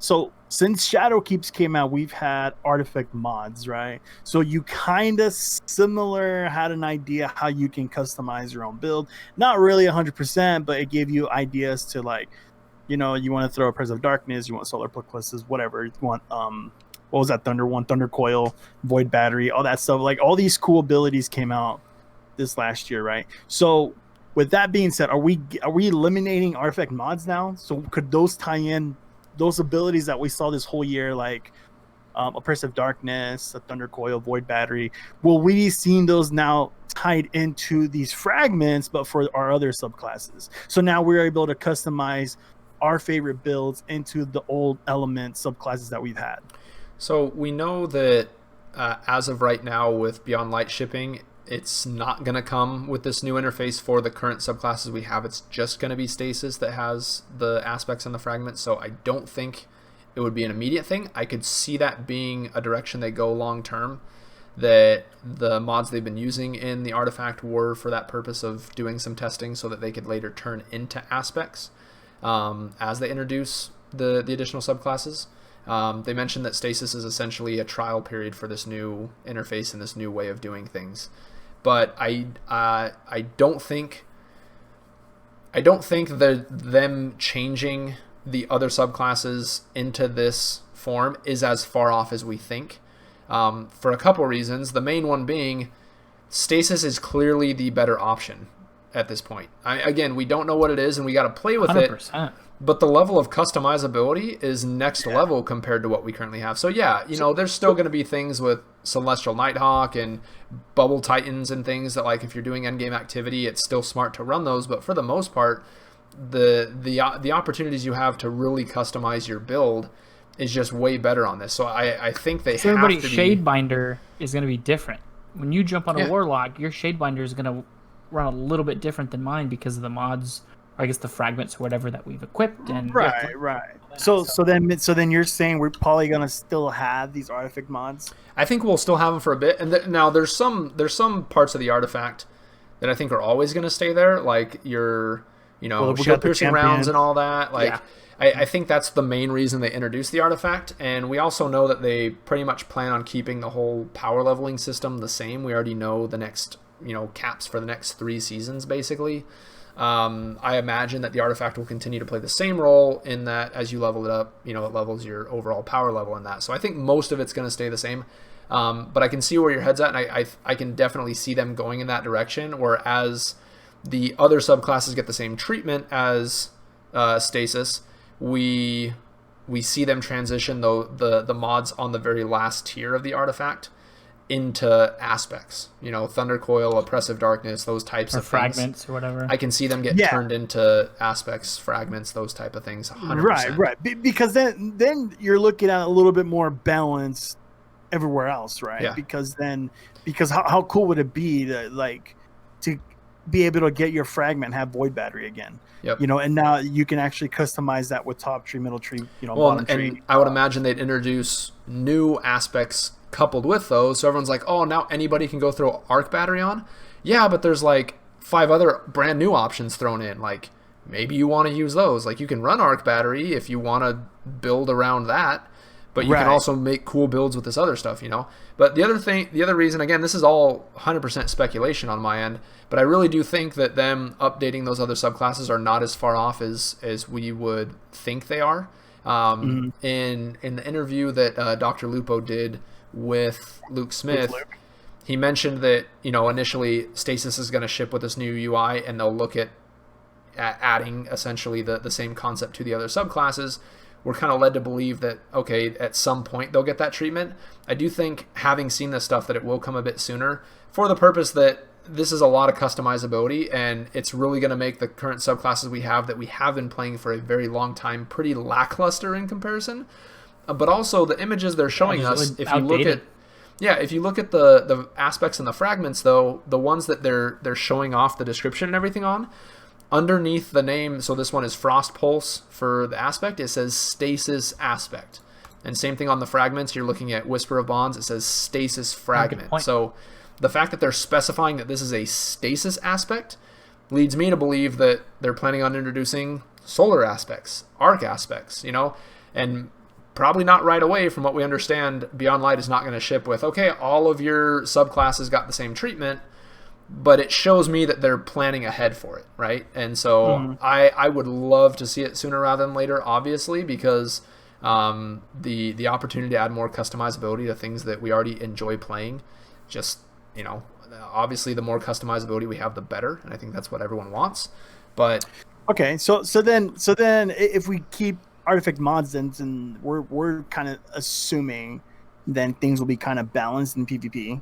So since Shadowkeeps came out, we've had artifact mods, right? So you kind of similar had an idea how you can customize your own build. Not really 100%, but it gave you ideas to like, you want to throw a Presence of Darkness, you want Solar Plexuses, whatever. You want what was that, Thunder One, Thunder Coil, Void Battery, all that stuff. Like all these cool abilities came out this last year, right? So with that being said, are we eliminating artifact mods now? So could those tie in those abilities that we saw this whole year, like Oppressive Darkness, a Thunder Coil, Void Battery? Will we be seeing those now tied into these fragments, but for our other subclasses? So now we're able to customize our favorite builds into the old element subclasses that we've had. So we know that as of right now with Beyond Light shipping, it's not going to come with this new interface for the current subclasses we have. It's just going to be Stasis that has the aspects and the fragments. So I don't think it would be an immediate thing. I could see that being a direction they go long term, that the mods they've been using in the artifact were for that purpose of doing some testing so that they could later turn into aspects as they introduce the additional subclasses. They mentioned that Stasis is essentially a trial period for this new interface and this new way of doing things. But I don't think that them changing the other subclasses into this form is as far off as we think, for a couple reasons. The main one being Stasis is clearly the better option at this point. Again, we don't know what it is, and we got to play with 100%. it. But the level of customizability is next level compared to what we currently have. So yeah, there's still going to be things with Celestial Nighthawk and Bubble Titans and things that, like, if you're doing endgame activity, it's still smart to run those. But for the most part, the opportunities you have to really customize your build is just way better on this. So I think they have to everybody's Shadebinder is going to be different. When you jump on a Warlock, your Shadebinder is going to run a little bit different than mine because of the mods, or I guess the fragments or whatever that we've equipped. And right. So then you're saying we're probably gonna still have these artifact mods? I think we'll still have them for a bit. And now there's some parts of the artifact that I think are always going to stay there, like your shield piercing rounds and all that. Like I think that's the main reason they introduced the artifact. And we also know that they pretty much plan on keeping the whole power leveling system the same. We already know the next caps for the next 3 seasons basically. I imagine that the artifact will continue to play the same role in that as you level it up, it levels your overall power level in that. So I think most of it's going to stay the same. But I can see where your head's at, and I can definitely see them going in that direction, whereas the other subclasses get the same treatment as Stasis. We see them transition the mods on the very last tier of the artifact into aspects, Thunder Coil, Oppressive Darkness, those types of fragments things. Or whatever. I can see them get turned into aspects, fragments, those type of things. 100%. Right. Because then you're looking at a little bit more balance everywhere else, right? Yeah. Because how cool would it be to be able to get your fragment and have Void Battery again? Yep. And now you can actually customize that with top tree, middle tree, bottom tree. And I would imagine they'd introduce new aspects coupled with those, so everyone's like, oh, now anybody can go throw Arc Battery on. Yeah, but there's like 5 other brand new options thrown in. Like, maybe you want to use those. Like, you can run Arc Battery if you want to build around that, but you can also make cool builds with this other stuff, But the other reason, again, this is all 100% speculation on my end, but I really do think that them updating those other subclasses are not as far off as we would think they are. In the interview that Dr. Lupo did with Luke Smith, he mentioned that initially Stasis is going to ship with this new UI, and they'll look at adding essentially the same concept to the other subclasses. We're kind of led to believe that, okay, at some point they'll get that treatment. I do think, having seen this stuff, that it will come a bit sooner, for the purpose that this is a lot of customizability, and it's really going to make the current subclasses we have that we have been playing for a very long time pretty lackluster in comparison. But also the images they're showing us, if you look at the aspects and the fragments, though, the ones that they're showing off the description and everything on, underneath the name, so this one is Frost Pulse for the aspect, it says Stasis Aspect. And same thing on the fragments, you're looking at Whisper of Bonds, it says Stasis Fragment. So the fact that they're specifying that this is a Stasis Aspect leads me to believe that they're planning on introducing Solar Aspects, Arc Aspects, and probably not right away. From what we understand, Beyond Light is not going to ship with, okay, all of your subclasses got the same treatment, but it shows me that they're planning ahead for it, right? And so I would love to see it sooner rather than later, obviously, because The opportunity to add more customizability to things that we already enjoy playing. Just, obviously the more customizability we have, the better, and I think that's what everyone wants. But okay, so then if we keep artifact mods, then we're kind of assuming then things will be kind of balanced in PvP.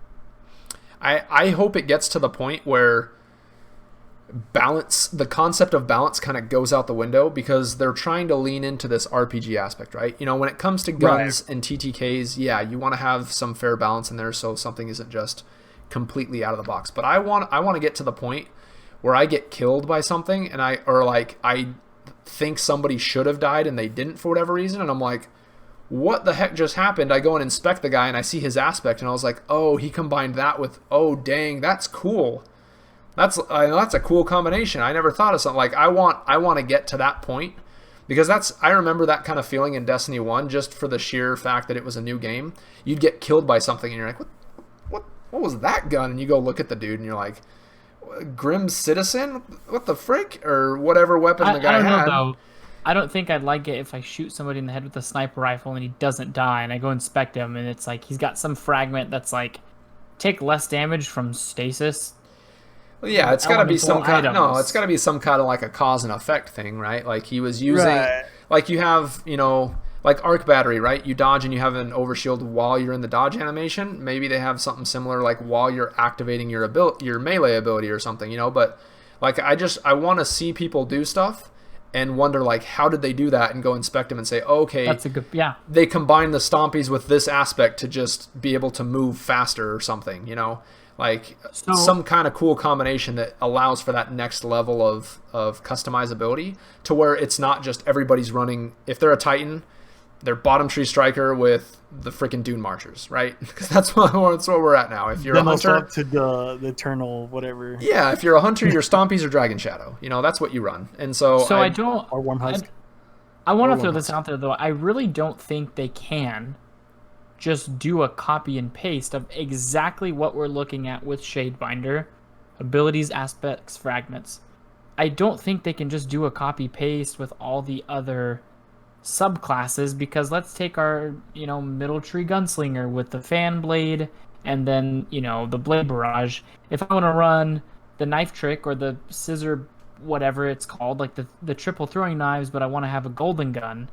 I hope it gets to the point where the concept of balance kind of goes out the window, because they're trying to lean into this RPG aspect, right? When it comes to guns and TTKs, yeah, you want to have some fair balance in there so something isn't just completely out of the box. But I want to get to the point where I get killed by something and I think somebody should have died and they didn't for whatever reason, and I'm like, what the heck just happened? I go and inspect the guy and I see his aspect and I was like, oh, he combined that with, oh dang, that's cool. That's a cool combination. I never thought of something like I want to get to that point, because I remember that kind of feeling in Destiny 1, just for the sheer fact that it was a new game. You'd get killed by something and you're like, what was that gun? And you go look at the dude and you're like, Grim Citizen? What the frick? Or whatever weapon the guy had. I don't know, though. I don't think I'd like it if I shoot somebody in the head with a sniper rifle and he doesn't die, and I go inspect him and it's like he's got some fragment that's like, take less damage from Stasis. Well, yeah, it's got to be some kind. No, it's got to be some kind of like a cause and effect thing, right? Like he was using, like you have, like arc battery, right? You dodge and you have an overshield while you're in the dodge animation. Maybe they have something similar, like while you're activating your melee ability or something, But like I want to see people do stuff and wonder like, how did they do that? And go inspect them and say, okay, that's a good, yeah. They combine the stompies with this aspect to just be able to move faster or something, Like some kind of cool combination that allows for that next level of customizability, to where it's not just everybody's running. If they're a Titan, they're bottom tree striker with the freaking Dune Marchers, right? Because that's what we're at now. If you're a hunter, up to the eternal whatever. Yeah, if you're a hunter, your Stompies or Dragon Shadow. That's what you run. And so I don't. Or Worm Husk. I want to throw this out there though. I really don't think they can just do a copy and paste of exactly what we're looking at with Shadebinder, abilities, aspects, fragments. I don't think they can just do a copy paste with all the other subclasses, because let's take our middle tree gunslinger with the fan blade and then the blade barrage. If I want to run the knife trick or the scissor, whatever it's called, like the triple throwing knives, but I want to have a golden gun,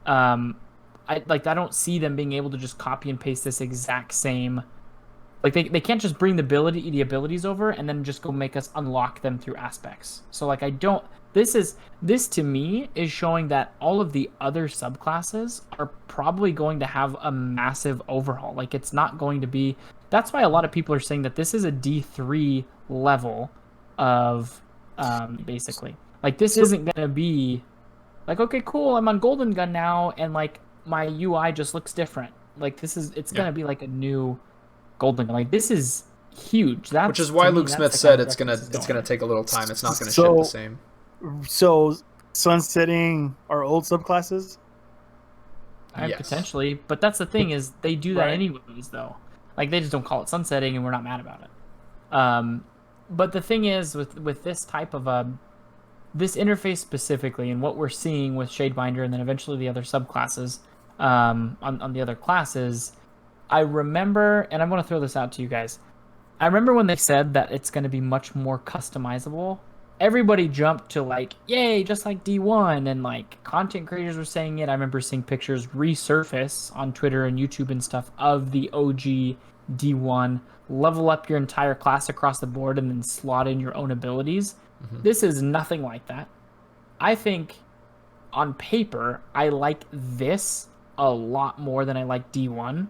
I don't see them being able to just copy and paste this exact same. Like they can't just bring the abilities over and then just go make us unlock them through aspects. So like I don't. This to me is showing that all of the other subclasses are probably going to have a massive overhaul. Like it's not going to be. That's why a lot of people are saying that this is a D3 level of basically. Like this isn't going to be like, okay, cool, I'm on Golden Gun now, and like my UI just looks different. Like it's going to be like a new Golden Gun. Like this is huge. Which is why Luke Smith said it's gonna take a little time. It's not gonna ship the same. So sunsetting our old subclasses? Yes. Potentially, but that's the thing, is they do that anyways though. Like they just don't call it sunsetting and we're not mad about it. But the thing is with this type of this interface specifically, and what we're seeing with Shadebinder and then eventually the other subclasses on the other classes, I remember, and I'm going to throw this out to you guys. I remember when they said that it's going to be much more customizable. Everybody jumped to like, yay, just like D1, and like content creators were saying it. I remember seeing pictures resurface on Twitter and YouTube and stuff of the OG D1, level up your entire class across the board and then slot in your own abilities. Mm-hmm. This is nothing like that. I think on paper, I like this a lot more than I like D1.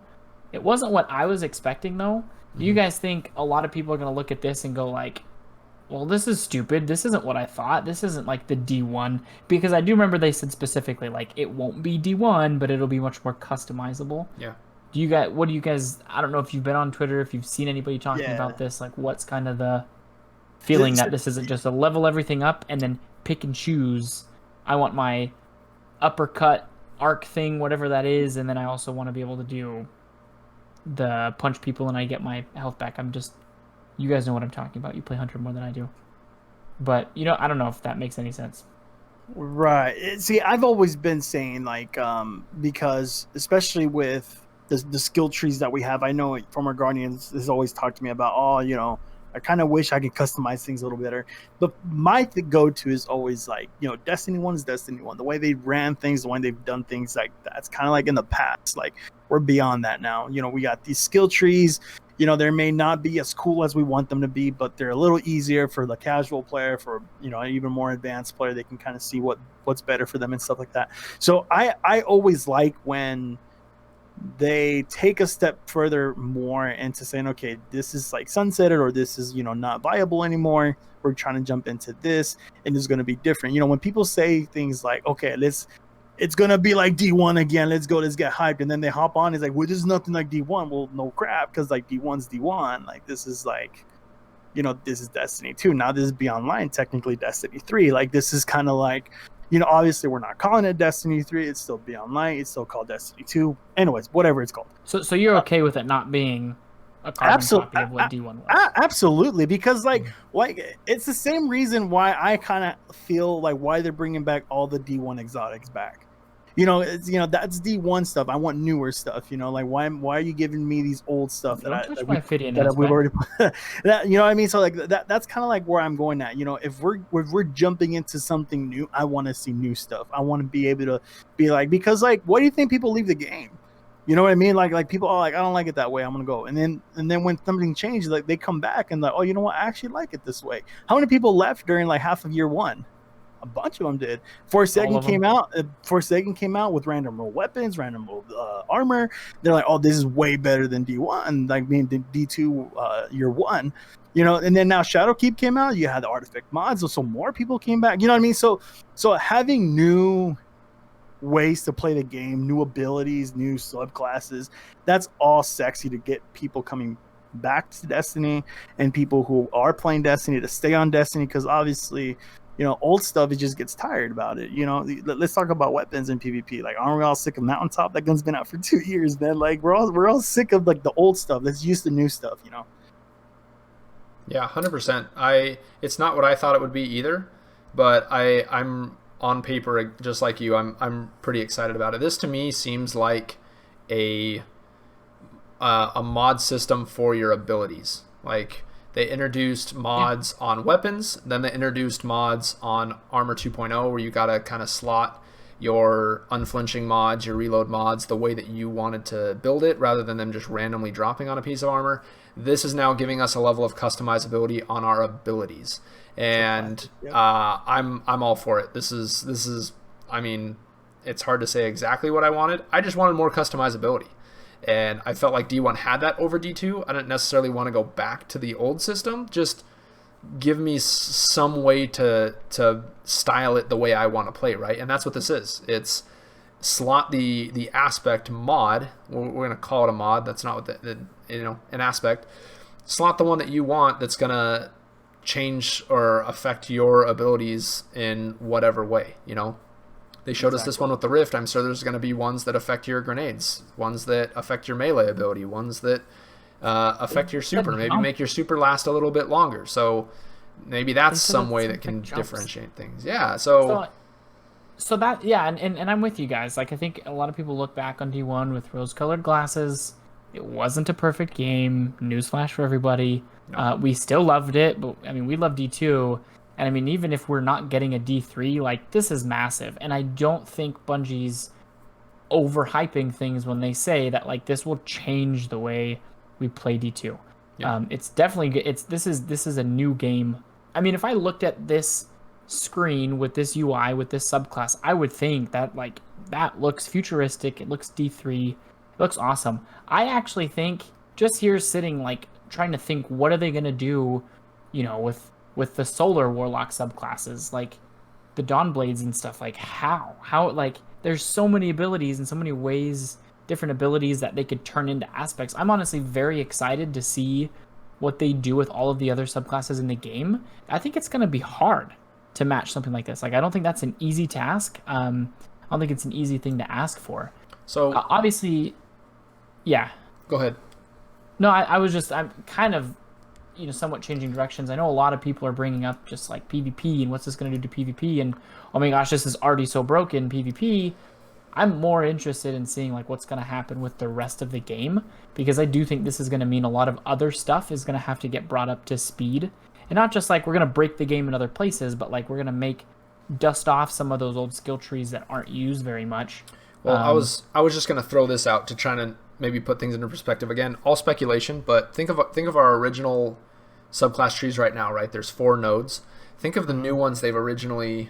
It wasn't what I was expecting though. Do you guys think a lot of people are going to look at this and go like, well, this is stupid. This isn't what I thought. This isn't like the D1. Because I do remember they said specifically, like, it won't be D1, but it'll be much more customizable. Yeah. What do you guys, I don't know if you've been on Twitter, if you've seen anybody talking about this, like, what's kind of the feeling that this isn't just a level everything up and then pick and choose. I want my uppercut arc thing, whatever that is, and then I also want to be able to do the punch people and I get my health back. You guys know what I'm talking about. You play Hunter more than I do. But, I don't know if that makes any sense. Right. See, I've always been saying like because especially with the skill trees that we have, I know former Guardians has always talked to me about, oh, I kind of wish I could customize things a little better. But my go-to is always like, Destiny 1 is Destiny 1. The way they ran things, the way they've done things, like that's kind of like in the past. Like we're beyond that now. We got these skill trees. They may not be as cool as we want them to be, but they're a little easier for the casual player, for an even more advanced player. They can kind of see what's better for them and stuff like that. So I always like when they take a step further more into saying, okay, this is like sunsetted, or this is not viable anymore. We're trying to jump into this, and it's going to be different. When people say things like, okay, it's going to be like D1 again, let's get hyped, and then they hop on, it's like, well, there's nothing like D1. Well, no crap, because like D1's D1. Like this is like, this is Destiny 2. Now this is Be Online, technically Destiny 3. Like this is kind of like, obviously we're not calling it Destiny 3. It's still Be Online. It's still called Destiny 2. Anyways, whatever it's called. So you're okay with it not being a carbon copy of what D1 was? Absolutely, because like it's the same reason why I kind of feel like why they're bringing back all the D1 exotics back. That's D1 stuff. I want newer stuff. Like why are you giving me these old stuff that we've already put? That, what I mean? So like that's kind of like where I'm going at. If we're jumping into something new, I want to see new stuff. I want to be able to be like, because like, what do you think people leave the game? You know what I mean? Like people are like, I don't like it that way, I'm gonna go. And then when something changes, like they come back and like, oh, you know what? I actually like it this way. How many people left during like half of year one? A bunch of them did. Forsaken came out. Forsaken came out with random roll weapons, random roll armor. They're like, oh, this is way better than D1. Like being D2 year one. And then now Shadowkeep came out. You had the artifact mods, so more people came back. You know what I mean? So having new ways to play the game, new abilities, new subclasses, that's all sexy to get people coming back to Destiny, and people who are playing Destiny to stay on Destiny, because obviously old stuff, it just gets tired about it. Let's talk about weapons in PvP. Like, aren't we all sick of Mountaintop? That gun's been out for 2 years, man. Like, we're all sick of like the old stuff. Let's use the new stuff. Yeah, 100%. It's not what I thought it would be either, but I'm on paper just like you. I'm pretty excited about it. This to me seems like a mod system for your abilities. Like, they introduced mods on weapons, then they introduced mods on Armor 2.0, where you gotta kind of slot your unflinching mods, your reload mods, the way that you wanted to build it, rather than them just randomly dropping on a piece of armor. This is now giving us a level of customizability on our abilities, and I'm all for it. This is I mean, it's hard to say exactly what I wanted. I just wanted more customizability. And I felt like D1 had that over D2. I didn't necessarily want to go back to the old system. Just give me some way to style it the way I want to play, right? And that's what this is. It's slot the aspect mod. We're going to call it a mod. That's not what an aspect. Slot the one that you want that's going to change or affect your abilities in whatever way, They showed us this one with the Rift. I'm sure there's going to be ones that affect your grenades, ones that affect your melee ability, ones that affect your super. Maybe make your super last a little bit longer. So maybe that's some way that can differentiate things. Yeah. So that, yeah, and I'm with you guys. Like, I think a lot of people look back on D1 with rose-colored glasses. It wasn't a perfect game. Newsflash for everybody. No. We still loved it, but I mean, we love D2. And I mean, even if we're not getting a D3, like, this is massive. And I don't think Bungie's overhyping things when they say that, like, this will change the way we play D2. Yeah. It's definitely, this is a new game. I mean, if I looked at this screen with this UI, with this subclass, I would think that, like, that looks futuristic. It looks D3. It looks awesome. I actually think, just here sitting, like, trying to think, what are they going to do, with the solar warlock subclasses, like the Dawnblades and stuff. Like, how like, there's so many abilities and so many ways, different abilities that they could turn into aspects. I'm honestly very excited to see what they do with all of the other subclasses in the game. I think it's going to be hard to match something like this. Like, I don't think that's an easy task. I don't think it's an easy thing to ask for. So obviously, yeah. Go ahead. No, I'm kind of somewhat changing directions. I know a lot of people are bringing up just like PvP and what's this going to do to PvP, and oh my gosh, this is already so broken PvP. I'm more interested in seeing like what's going to happen with the rest of the game, because I do think this is going to mean a lot of other stuff is going to have to get brought up to speed, and not just like we're going to break the game in other places, but like we're going to dust off some of those old skill trees that aren't used very much. Well, I was just going to throw this out to try to maybe put things into perspective. Again, all speculation, but think of our original subclass trees right now, right? There's 4 nodes. Think of the new ones they've recently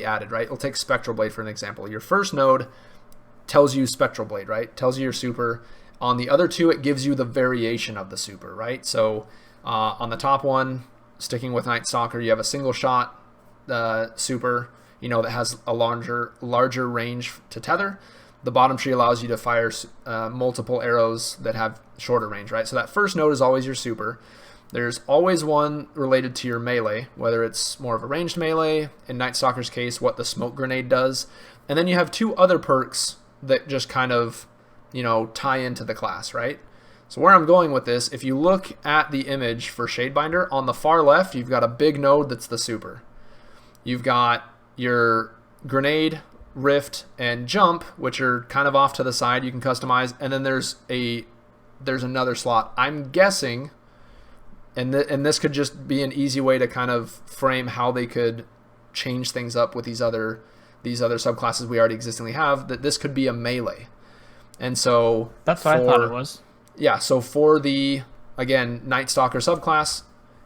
added, right? We'll take Spectral Blade for an example. Your first node tells you Spectral Blade, right? Tells you your super. On the other 2, it gives you the variation of the super, right? So on the top one, sticking with Night Stalker, you have a single shot super, that has a larger range to tether. The bottom tree allows you to fire multiple arrows that have shorter range, right? So that first node is always your super. There's always one related to your melee, whether it's more of a ranged melee, in Night Stalker's case, what the smoke grenade does. And then you have 2 other perks that just kind of, tie into the class, right? So where I'm going with this, if you look at the image for Shadebinder, on the far left, you've got a big node that's the super. You've got your grenade, rift, and jump, which are kind of off to the side, you can customize, and then there's another slot. I'm guessing, and this could just be an easy way to kind of frame how they could change things up with these other subclasses we already existingly have, that this could be a melee. And so that's what I thought it was. Yeah, so for the, again, Night Stalker subclass,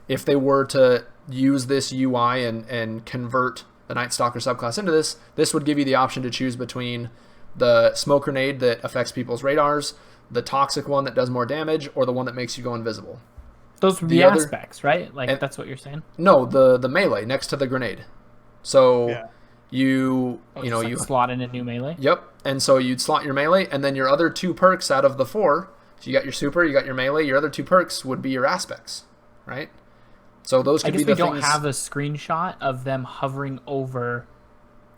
if they were to use this UI and convert the Night Stalker subclass into this would give you the option to choose between the smoke grenade that affects people's radars, the toxic one that does more damage, or the one that makes you go invisible. Those would be aspects, right? Like, that's what you're saying? No, the melee next to the grenade. So yeah. you slot in a new melee? Yep. And so you'd slot your melee, and then your other 2 perks out of the 4, so you got your super, you got your melee, your other 2 perks would be your aspects, right? So those could be the things. I guess we don't have a screenshot of them hovering over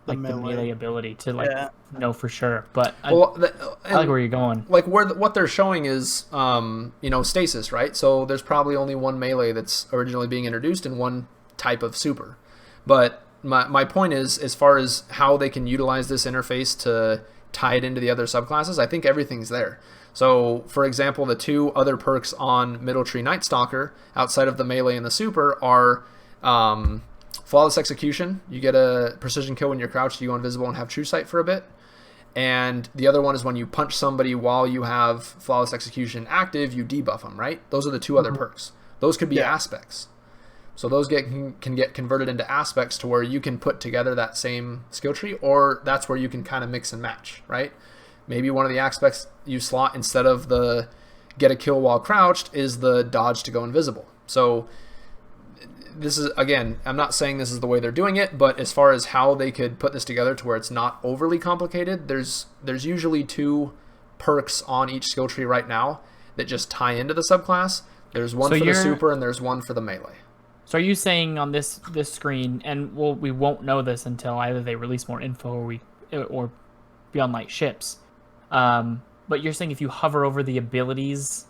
like the melee ability to know for sure. But I like where you're going. Like what they're showing is Stasis, right? So there's probably only one melee that's originally being introduced and one type of super. But my point is, as far as how they can utilize this interface to tie it into the other subclasses, I think everything's there. So, for example, the 2 other perks on Middle Tree Night Stalker, outside of the melee and the super, are Flawless Execution. You get a precision kill when you're crouched, you go invisible and have True Sight for a bit. And the other one is when you punch somebody while you have Flawless Execution active, you debuff them, right? Those are the 2 other perks. Those could be aspects. So those can get converted into aspects to where you can put together that same skill tree, or that's where you can kind of mix and match, right? Maybe one of the aspects you slot instead of the get a kill while crouched is the dodge to go invisible. So this is, again, I'm not saying this is the way they're doing it, but as far as how they could put this together to where it's not overly complicated, there's usually 2 perks on each skill tree right now that just tie into the subclass. There's one for the super and there's one for the melee. So are you saying on this screen, and we won't know this until either they release more info or Beyond Light ships, but you're saying if you hover over the abilities,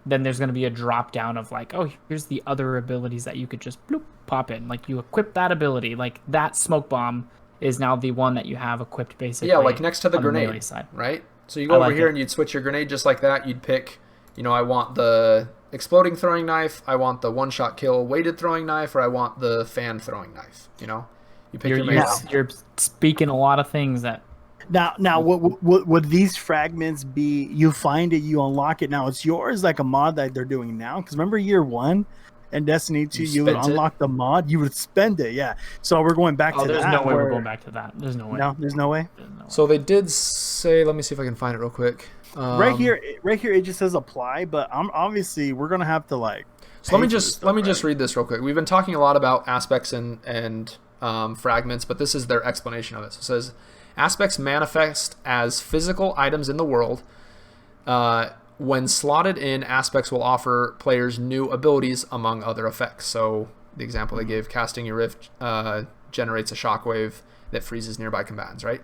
then there's going to be a drop down of like, oh, here's the other abilities that you could just bloop, pop in. Like you equip that ability, like that smoke bomb is now the one that you have equipped basically. Yeah, like next to the grenade, side. Right? So you go over here and you'd switch your grenade just like that. You'd pick, I want the exploding throwing knife, I want the one-shot kill weighted throwing knife, or I want the fan throwing knife. You pick your main. You're speaking a lot of things that. Now, what would these fragments be? You find it, you unlock it. Now it's yours, like a mod that they're doing now. Because remember, year 1 and Destiny 2, you would unlock the mod, you would spend it. Yeah. So we're going back to that. There's no way we're going back to that. There's no way. No, there's no way. So they did say, let me see if I can find it real quick. Right here, it just says apply, but obviously we're gonna have to like. So let me just read this real quick. We've been talking a lot about aspects and fragments, but this is their explanation of it. So it says, aspects manifest as physical items in the world. When slotted in, aspects will offer players new abilities among other effects. So the example they gave, casting your rift generates a shockwave that freezes nearby combatants, right?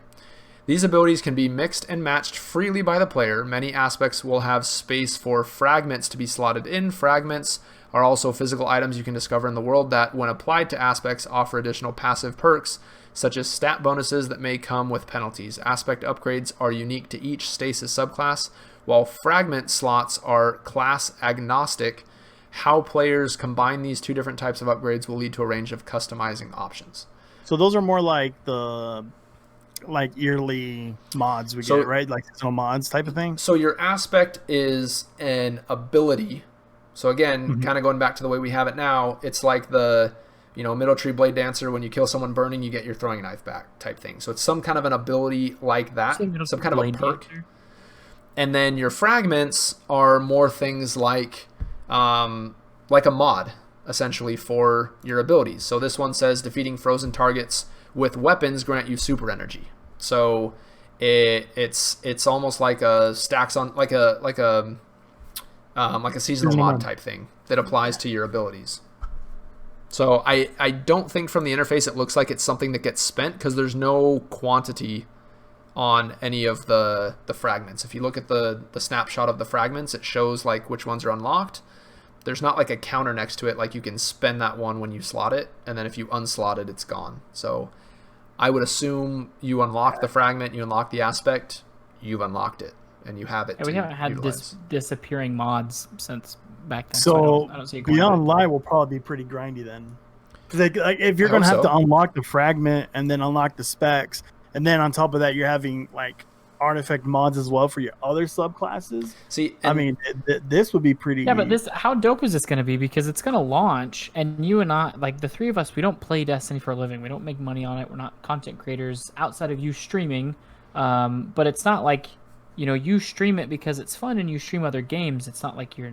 These abilities can be mixed and matched freely by the player. Many aspects will have space for fragments to be slotted in. Fragments are also physical items you can discover in the world that, when applied to aspects, offer additional passive perks, such as stat bonuses that may come with penalties. Aspect upgrades are unique to each Stasis subclass, while fragment slots are class agnostic. How players combine these two different types of upgrades will lead to a range of customizing options. So those are more like the yearly mods we get, right? Like seasonal mods type of thing. So your aspect is an ability. So again, kind of going back to the way we have it now, it's like the, Middle Tree Blade Dancer. When you kill someone burning, you get your throwing knife back type thing. So it's some kind of an ability like that, some kind of a perk. Dancer. And then your fragments are more things like a mod, essentially, for your abilities. So this one says defeating frozen targets with weapons grant you super energy. So it's almost like a stacks on like a seasonal mod type thing that applies to your abilities. So I don't think from the interface it looks like it's something that gets spent, because there's no quantity on any of the fragments. If you look at the snapshot of the fragments, it shows like which ones are unlocked. There's not like a counter next to it, like you can spend that one when you slot it, and then if you unslot it, it's gone. So I would assume you unlock the fragment, you unlock the aspect, you've unlocked it, and you have it. Yeah, we haven't had disappearing mods since back then. So I don't see it Beyond Light will probably be pretty grindy then, because like if you're gonna have to unlock the fragment and then unlock the specs, and then on top of that you're having like artifact mods as well for your other subclasses. See, I mean, this would be pretty. Yeah, but how dope is this going to be? Because it's going to launch, and you and I, like the three of us, we don't play Destiny for a living. We don't make money on it. We're not content creators outside of you streaming. But it's not like, you stream it because it's fun and you stream other games. It's not like you're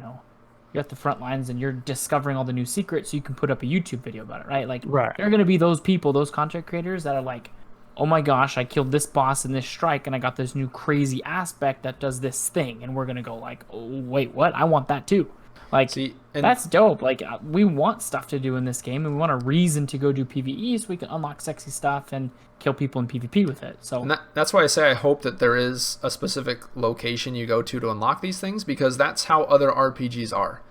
at the front lines and you're discovering all the new secrets so you can put up a YouTube video about it, right? Like, right. There are going to be those people, those content creators that are like, oh my gosh, I killed this boss in this strike and I got this new crazy aspect that does this thing. And we're going to go like, oh, wait, what? I want that too. Like, that's dope. Like, we want stuff to do in this game, and we want a reason to go do PvE so we can unlock sexy stuff and kill people in PvP with it. So that's why I say I hope that there is a specific location you go to unlock these things, because that's how other RPGs are.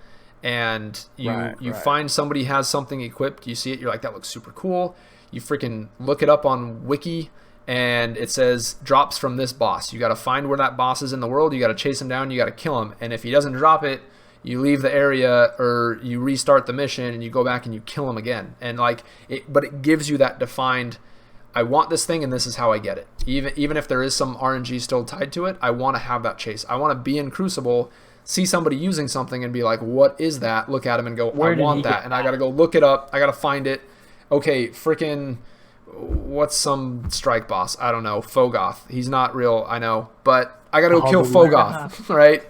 And you find somebody has something equipped, you see it, you're like, that looks super cool. You freaking look it up on Wiki, and it says drops from this boss. You got to find where that boss is in the world. You got to chase him down. You got to kill him. And if he doesn't drop it, you leave the area or you restart the mission and you go back and you kill him again. And but it gives you that defined, I want this thing and this is how I get it. Even if there is some RNG still tied to it, I want to have that chase. I want to be in Crucible, see somebody using something and be like, what is that? Look at him and go, I want that. And I got to go look it up. I got to find it. Okay, freaking, what's some strike boss? I don't know. Fogoth. He's not real, I know. But I got to go kill Fogoth, right?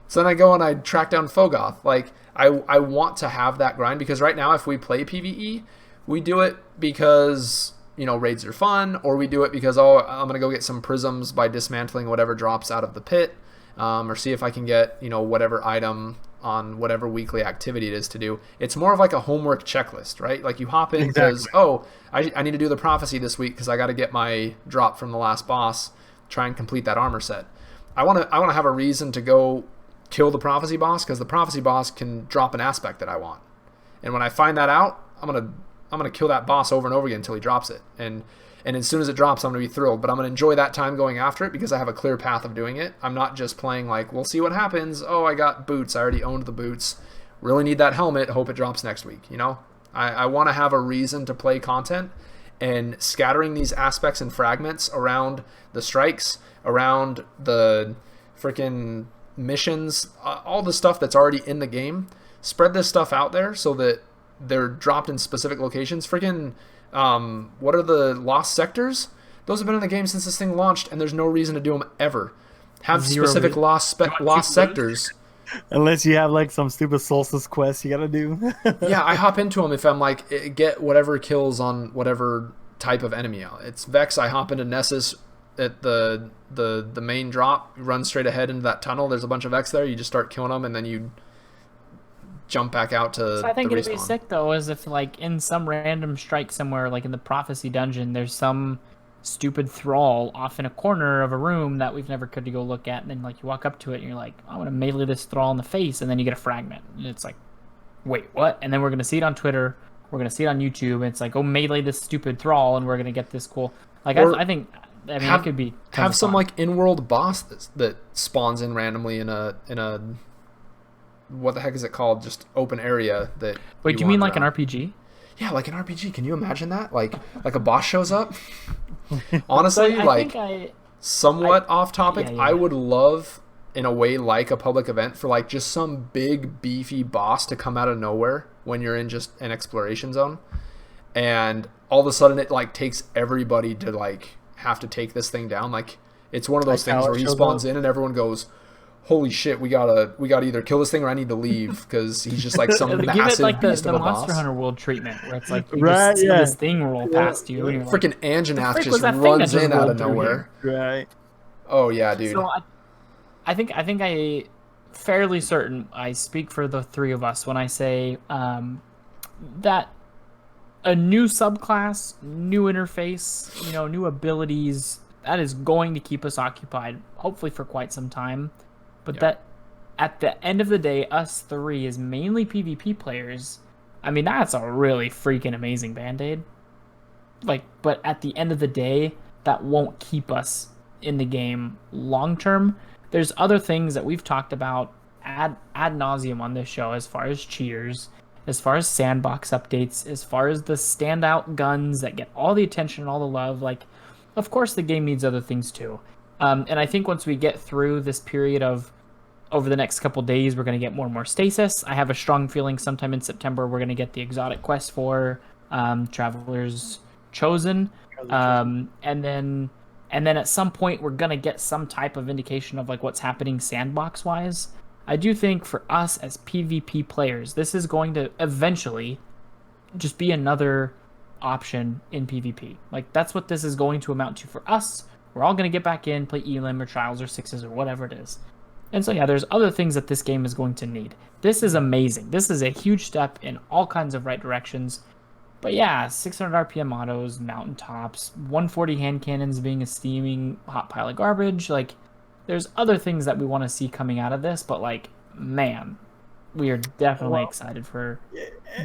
So then I go and I track down Fogoth. Like, I want to have that grind, because right now if we play PvE, we do it because, raids are fun, or we do it because, I'm going to go get some prisms by dismantling whatever drops out of the pit, or see if I can get, whatever item on whatever weekly activity it is to do. It's more of like a homework checklist, right? Like you hop in because, I need to do the prophecy this week because I got to get my drop from the last boss, try and complete that armor set. I want to have a reason to go kill the prophecy boss, because the prophecy boss can drop an aspect that I want. And when I find that out, I'm gonna kill that boss over and over again until he drops it. And as soon as it drops, I'm gonna be thrilled. But I'm gonna enjoy that time going after it because I have a clear path of doing it. I'm not just playing like, we'll see what happens. Oh, I got boots. I already owned the boots. Really need that helmet. Hope it drops next week. I want to have a reason to play content, and scattering these aspects and fragments around the strikes, around the freaking missions, all the stuff that's already in the game. Spread this stuff out there so that they're dropped in specific locations. Freaking, what are the lost sectors? Those have been in the game since this thing launched, and there's no reason to do them ever. Have specific lost sectors. Unless you have like some stupid Solstice quest you gotta do. Yeah, I hop into them if I'm like, get whatever kills on whatever type of enemy. It's Vex, I hop into Nessus at the main drop, you run straight ahead into that tunnel. There's a bunch of Vex there. You just start killing them, and then you jump back out to. So I think it'd be sick though, is if like in some random strike somewhere, like in the prophecy dungeon, there's some stupid thrall off in a corner of a room that we've never could to go look at, and then like you walk up to it and you're like, I want to melee this thrall in the face, and then you get a fragment, and it's like, wait, what? And then we're gonna see it on Twitter, we're gonna see it on YouTube, and it's like, oh, melee this stupid thrall, and we're gonna get this cool. Like I think, I mean, it could be have some fun. like in-world boss that spawns in randomly in a what the heck is it called? Just open area that. Wait, do you mean like an RPG? Yeah, like an RPG. Can you imagine that? Like a boss shows up. Honestly, somewhat off topic. Yeah. I would love, in a way, like a public event for like just some big beefy boss to come out of nowhere when you're in just an exploration zone, and all of a sudden it like takes everybody to like have to take this thing down. Like it's one of those things where he spawns in and everyone goes, holy shit, we gotta either kill this thing or I need to leave because he's just like some massive give it like beast the of a Monster boss. Hunter World treatment where it's like you just see this thing roll past you and you're freaking like, Anjanath just runs in out of nowhere. Right. Oh yeah, dude. So I think I fairly certain I speak for the three of us when I say that a new subclass, new interface, new abilities, that is going to keep us occupied, hopefully for quite some time. But that at the end of the day, us three is mainly PvP players. I mean, that's a really freaking amazing Band-Aid. Like, but at the end of the day, that won't keep us in the game long term. There's other things that we've talked about ad nauseum on this show, as far as cheaters, as far as sandbox updates, as far as the standout guns that get all the attention and all the love. Like, of course, the game needs other things too. And I think once we get through this period of over the next couple days, we're going to get more and more Stasis. I have a strong feeling sometime in September we're going to get the exotic quest for Traveler's Chosen. And then at some point we're going to get some type of indication of like what's happening sandbox wise. I do think for us as PvP players, this is going to eventually just be another option in PvP. Like that's what this is going to amount to for us. We're all going to get back in, play Elim or Trials or Sixes or whatever it is. And so, yeah, there's other things that this game is going to need. This is amazing. This is a huge step in all kinds of right directions. But yeah, 600 RPM autos, mountaintops, 140 hand cannons being a steaming hot pile of garbage. Like, there's other things that we want to see coming out of this. But, like, man, we are definitely excited for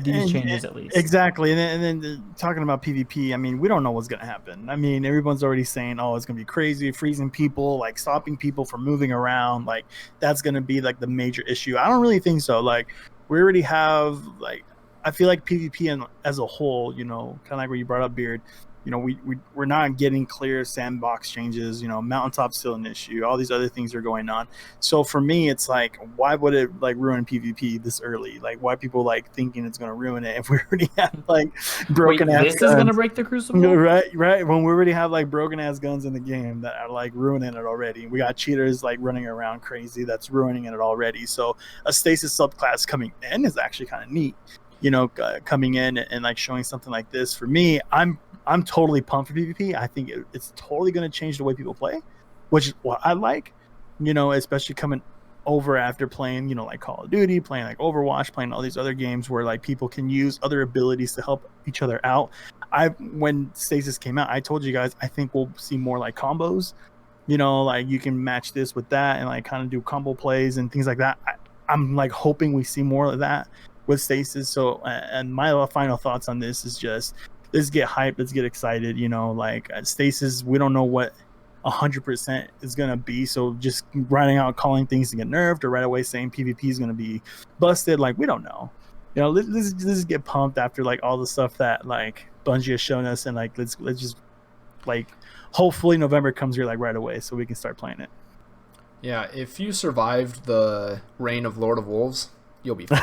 these changes at least. Exactly. And then talking about PvP, I mean, we don't know what's going to happen. I mean, everyone's already saying, oh, it's going to be crazy, freezing people, like stopping people from moving around. Like that's going to be like the major issue. I don't really think so. Like we already have like, I feel like PvP as a whole, kind of like what you brought up, Beard, we're not getting clear sandbox changes, mountaintop's still an issue, all these other things are going on. So for me, it's like, why would it like ruin PvP this early? Like why people like thinking it's going to ruin it if we already have like broken ass this guns? Is going to break the Crucible? Right. When we already have like broken ass guns in the game that are like ruining it already. We got cheaters like running around crazy that's ruining it already. So a Stasis subclass coming in is actually kind of neat. Coming in and like showing something like this, for me, I'm totally pumped for PvP. I think it's totally going to change the way people play, which is what I like, especially coming over after playing, like Call of Duty, playing like Overwatch, playing all these other games where like people can use other abilities to help each other out. When Stasis came out, I told you guys, I think we'll see more like combos, like you can match this with that and like kind of do combo plays and things like that. I'm like hoping we see more of that with Stasis. So, and my final thoughts on this is just, let's get hyped, let's get excited. Like Stasis, we don't know what 100% is gonna be. So just writing out, calling things to get nerfed, or right away saying PvP is gonna be busted, like we don't know. Let's get pumped after like all the stuff that like Bungie has shown us, and like let's just like hopefully November comes here like right away so we can start playing it. Yeah, if you survived the reign of Lord of Wolves, you'll be fine.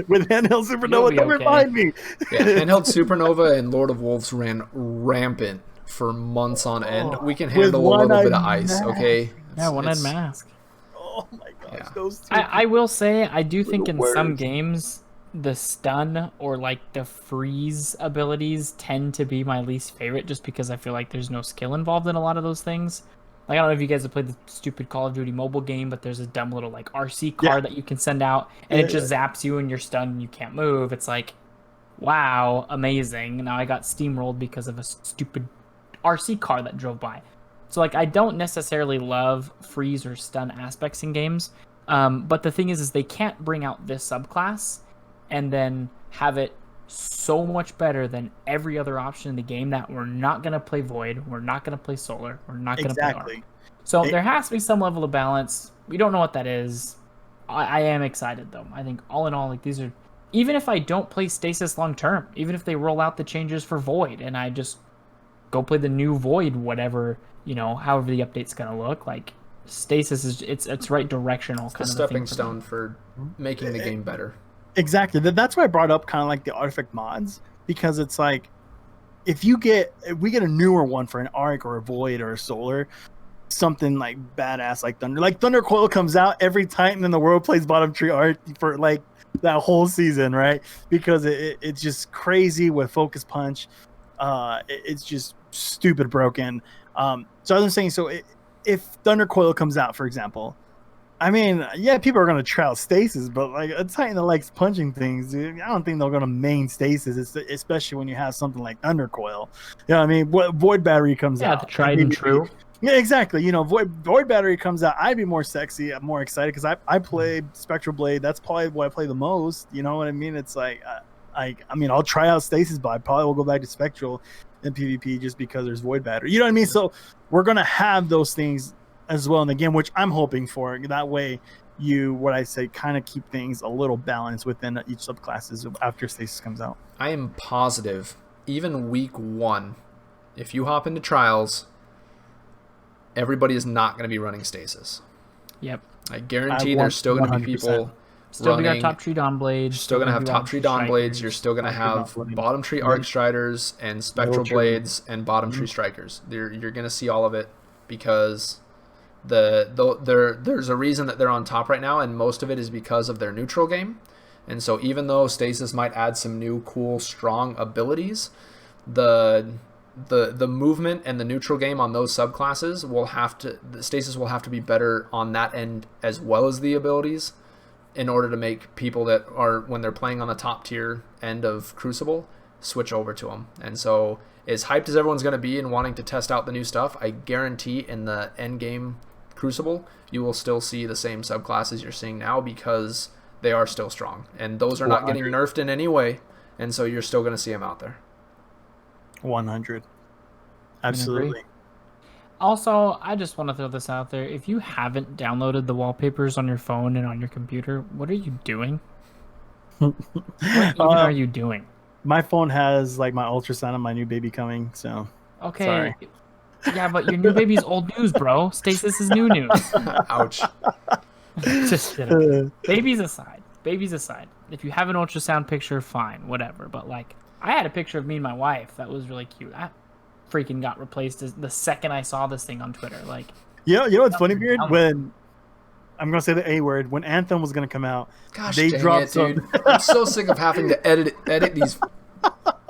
With Handheld Supernova, don't remind me. Yeah, Handheld Supernova and Lord of Wolves ran rampant for months on end. We can handle a little bit of ice, okay? One-eyed mask. Oh my gosh, Yeah. those two. I will say, I do think in some games, the stun or like the freeze abilities tend to be my least favorite, just because I feel like there's no skill involved in a lot of those things. Like, I don't know if you guys have played the stupid Call of Duty mobile game, but there's a dumb little like RC car that you can send out, and it just zaps you and you're stunned and you can't move. It's like, wow, amazing. Now I got steamrolled because of a stupid RC car that drove by. So like I don't necessarily love freeze or stun aspects in games, but the thing is they can't bring out this subclass and then have it so much better than every other option in the game that we're not gonna play Void, we're not gonna play Solar, we're not gonna play Arc. So there has to be some level of balance. We don't know what that is. I am excited though. I think all in all, like these are, even if I don't play Stasis long term, even if they roll out the changes for Void and I just go play the new Void, whatever, however the update's gonna look, like Stasis is it's right directional. It's kind of stepping stone for making the game better. Exactly. That's why I brought up kind of like the artifact mods, because it's like if we get a newer one for an Arc or a Void or a Solar, something like badass like Thunder. Like Thunder Coil comes out, every Titan in the world plays bottom tree Arc for like that whole season, right? Because it's just crazy with Focus Punch. It's just stupid broken. So I was saying, if Thunder Coil comes out, for example, I mean, yeah, people are gonna try out Stasis, but like a Titan that likes punching things, dude, I don't think they're gonna main Stasis, especially when you have something like Thunder Coil. You know what I mean? Void Battery comes out. Yeah, the tried and true. Yeah, exactly. Void Battery comes out. I'd be more sexy. I'm more excited because I play Spectral Blade. That's probably what I play the most. You know what I mean? It's like, I'll try out Stasis, but I probably will go back to Spectral in PvP just because there's Void Battery. You know what I mean? So we're gonna have those things as well in the game, which I'm hoping for. That way, kind of keep things a little balanced within each subclasses after Stasis comes out. I am positive, even week 1, if you hop into Trials, everybody is not going to be running Stasis. Yep. I guarantee there's still going to be people still running. Going to have Top Tree Dawn Blades. Still going to have Top Tree Dawn Blades. You're still going to have Bottom Tree Arc Striders and Spectral Blades and Bottom Tree Strikers. You're going to see all of it because there's a reason that they're on top right now, and most of it is because of their neutral game. And so even though Stasis might add some new cool strong abilities, the movement and the neutral game on those subclasses Stasis will have to be better on that end as well as the abilities in order to make people that are, when they're playing on the top tier end of Crucible, switch over to them. And so as hyped as everyone's going to be and wanting to test out the new stuff, I guarantee in the end game Crucible you will still see the same subclasses you're seeing now because they are still strong, and those are not getting nerfed in any way, and so you're still going to see them out there. 100. Absolutely. Also, I just want to throw this out there. If you haven't downloaded the wallpapers on your phone and on your computer, what are you doing? What even are you doing? My phone has like my ultrasound and my new baby coming, so okay. Sorry. Yeah, but your new baby's old news, bro. Stasis is new news. Ouch. Just kidding. Babies aside. If you have an ultrasound picture, fine, whatever. But like, I had a picture of me and my wife that was really cute. I freaking got replaced the second I saw this thing on Twitter. Like, you know what's funny, Beard? When I'm gonna say the A word, when Anthem was gonna come out, gosh, they dropped some. Dude. I'm so sick of having to edit these.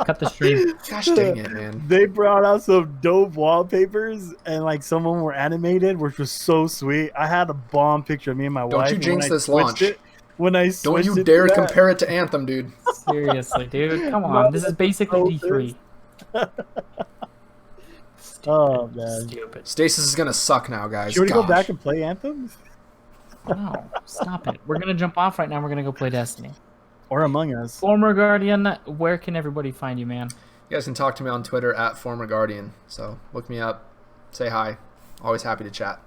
Cut the stream. Gosh dang it, man. They brought out some dope wallpapers, and like some of them were animated, which was so sweet. I had a bomb picture of me and my wife. Don't you jinx this launch. Don't you dare compare it to Anthem, dude. Seriously, dude. Come on. This is basically D3. Oh, man. Stupid. Stasis is going to suck now, guys. Should we go back and play Anthem? No, stop it. We're going to jump off right now. We're going to go play Destiny. Or Among Us. Former Guardian, where can everybody find you, man? You guys can talk to me on Twitter at Former Guardian. So look me up. Say hi. Always happy to chat.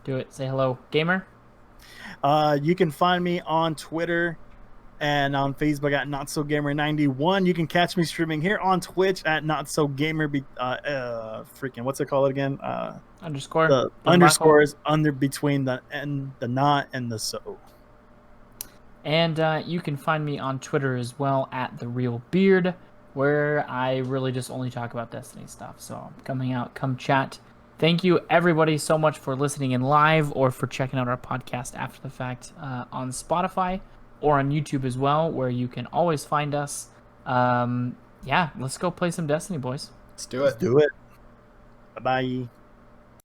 Do it. Say hello. Gamer? You can find me on Twitter and on Facebook at NotSoGamer91. You can catch me streaming here on Twitch at NotSoGamer. Freaking, what's it called again? Underscore. The underscores under between the and the not and the so. And you can find me on Twitter as well at TheRealBeard, where I really just only talk about Destiny stuff. So coming out, come chat. Thank you, everybody, so much for listening in live or for checking out our podcast after the fact on Spotify or on YouTube as well, where you can always find us. Yeah, let's go play some Destiny, boys. Let's do it. Let's do it. Bye-bye.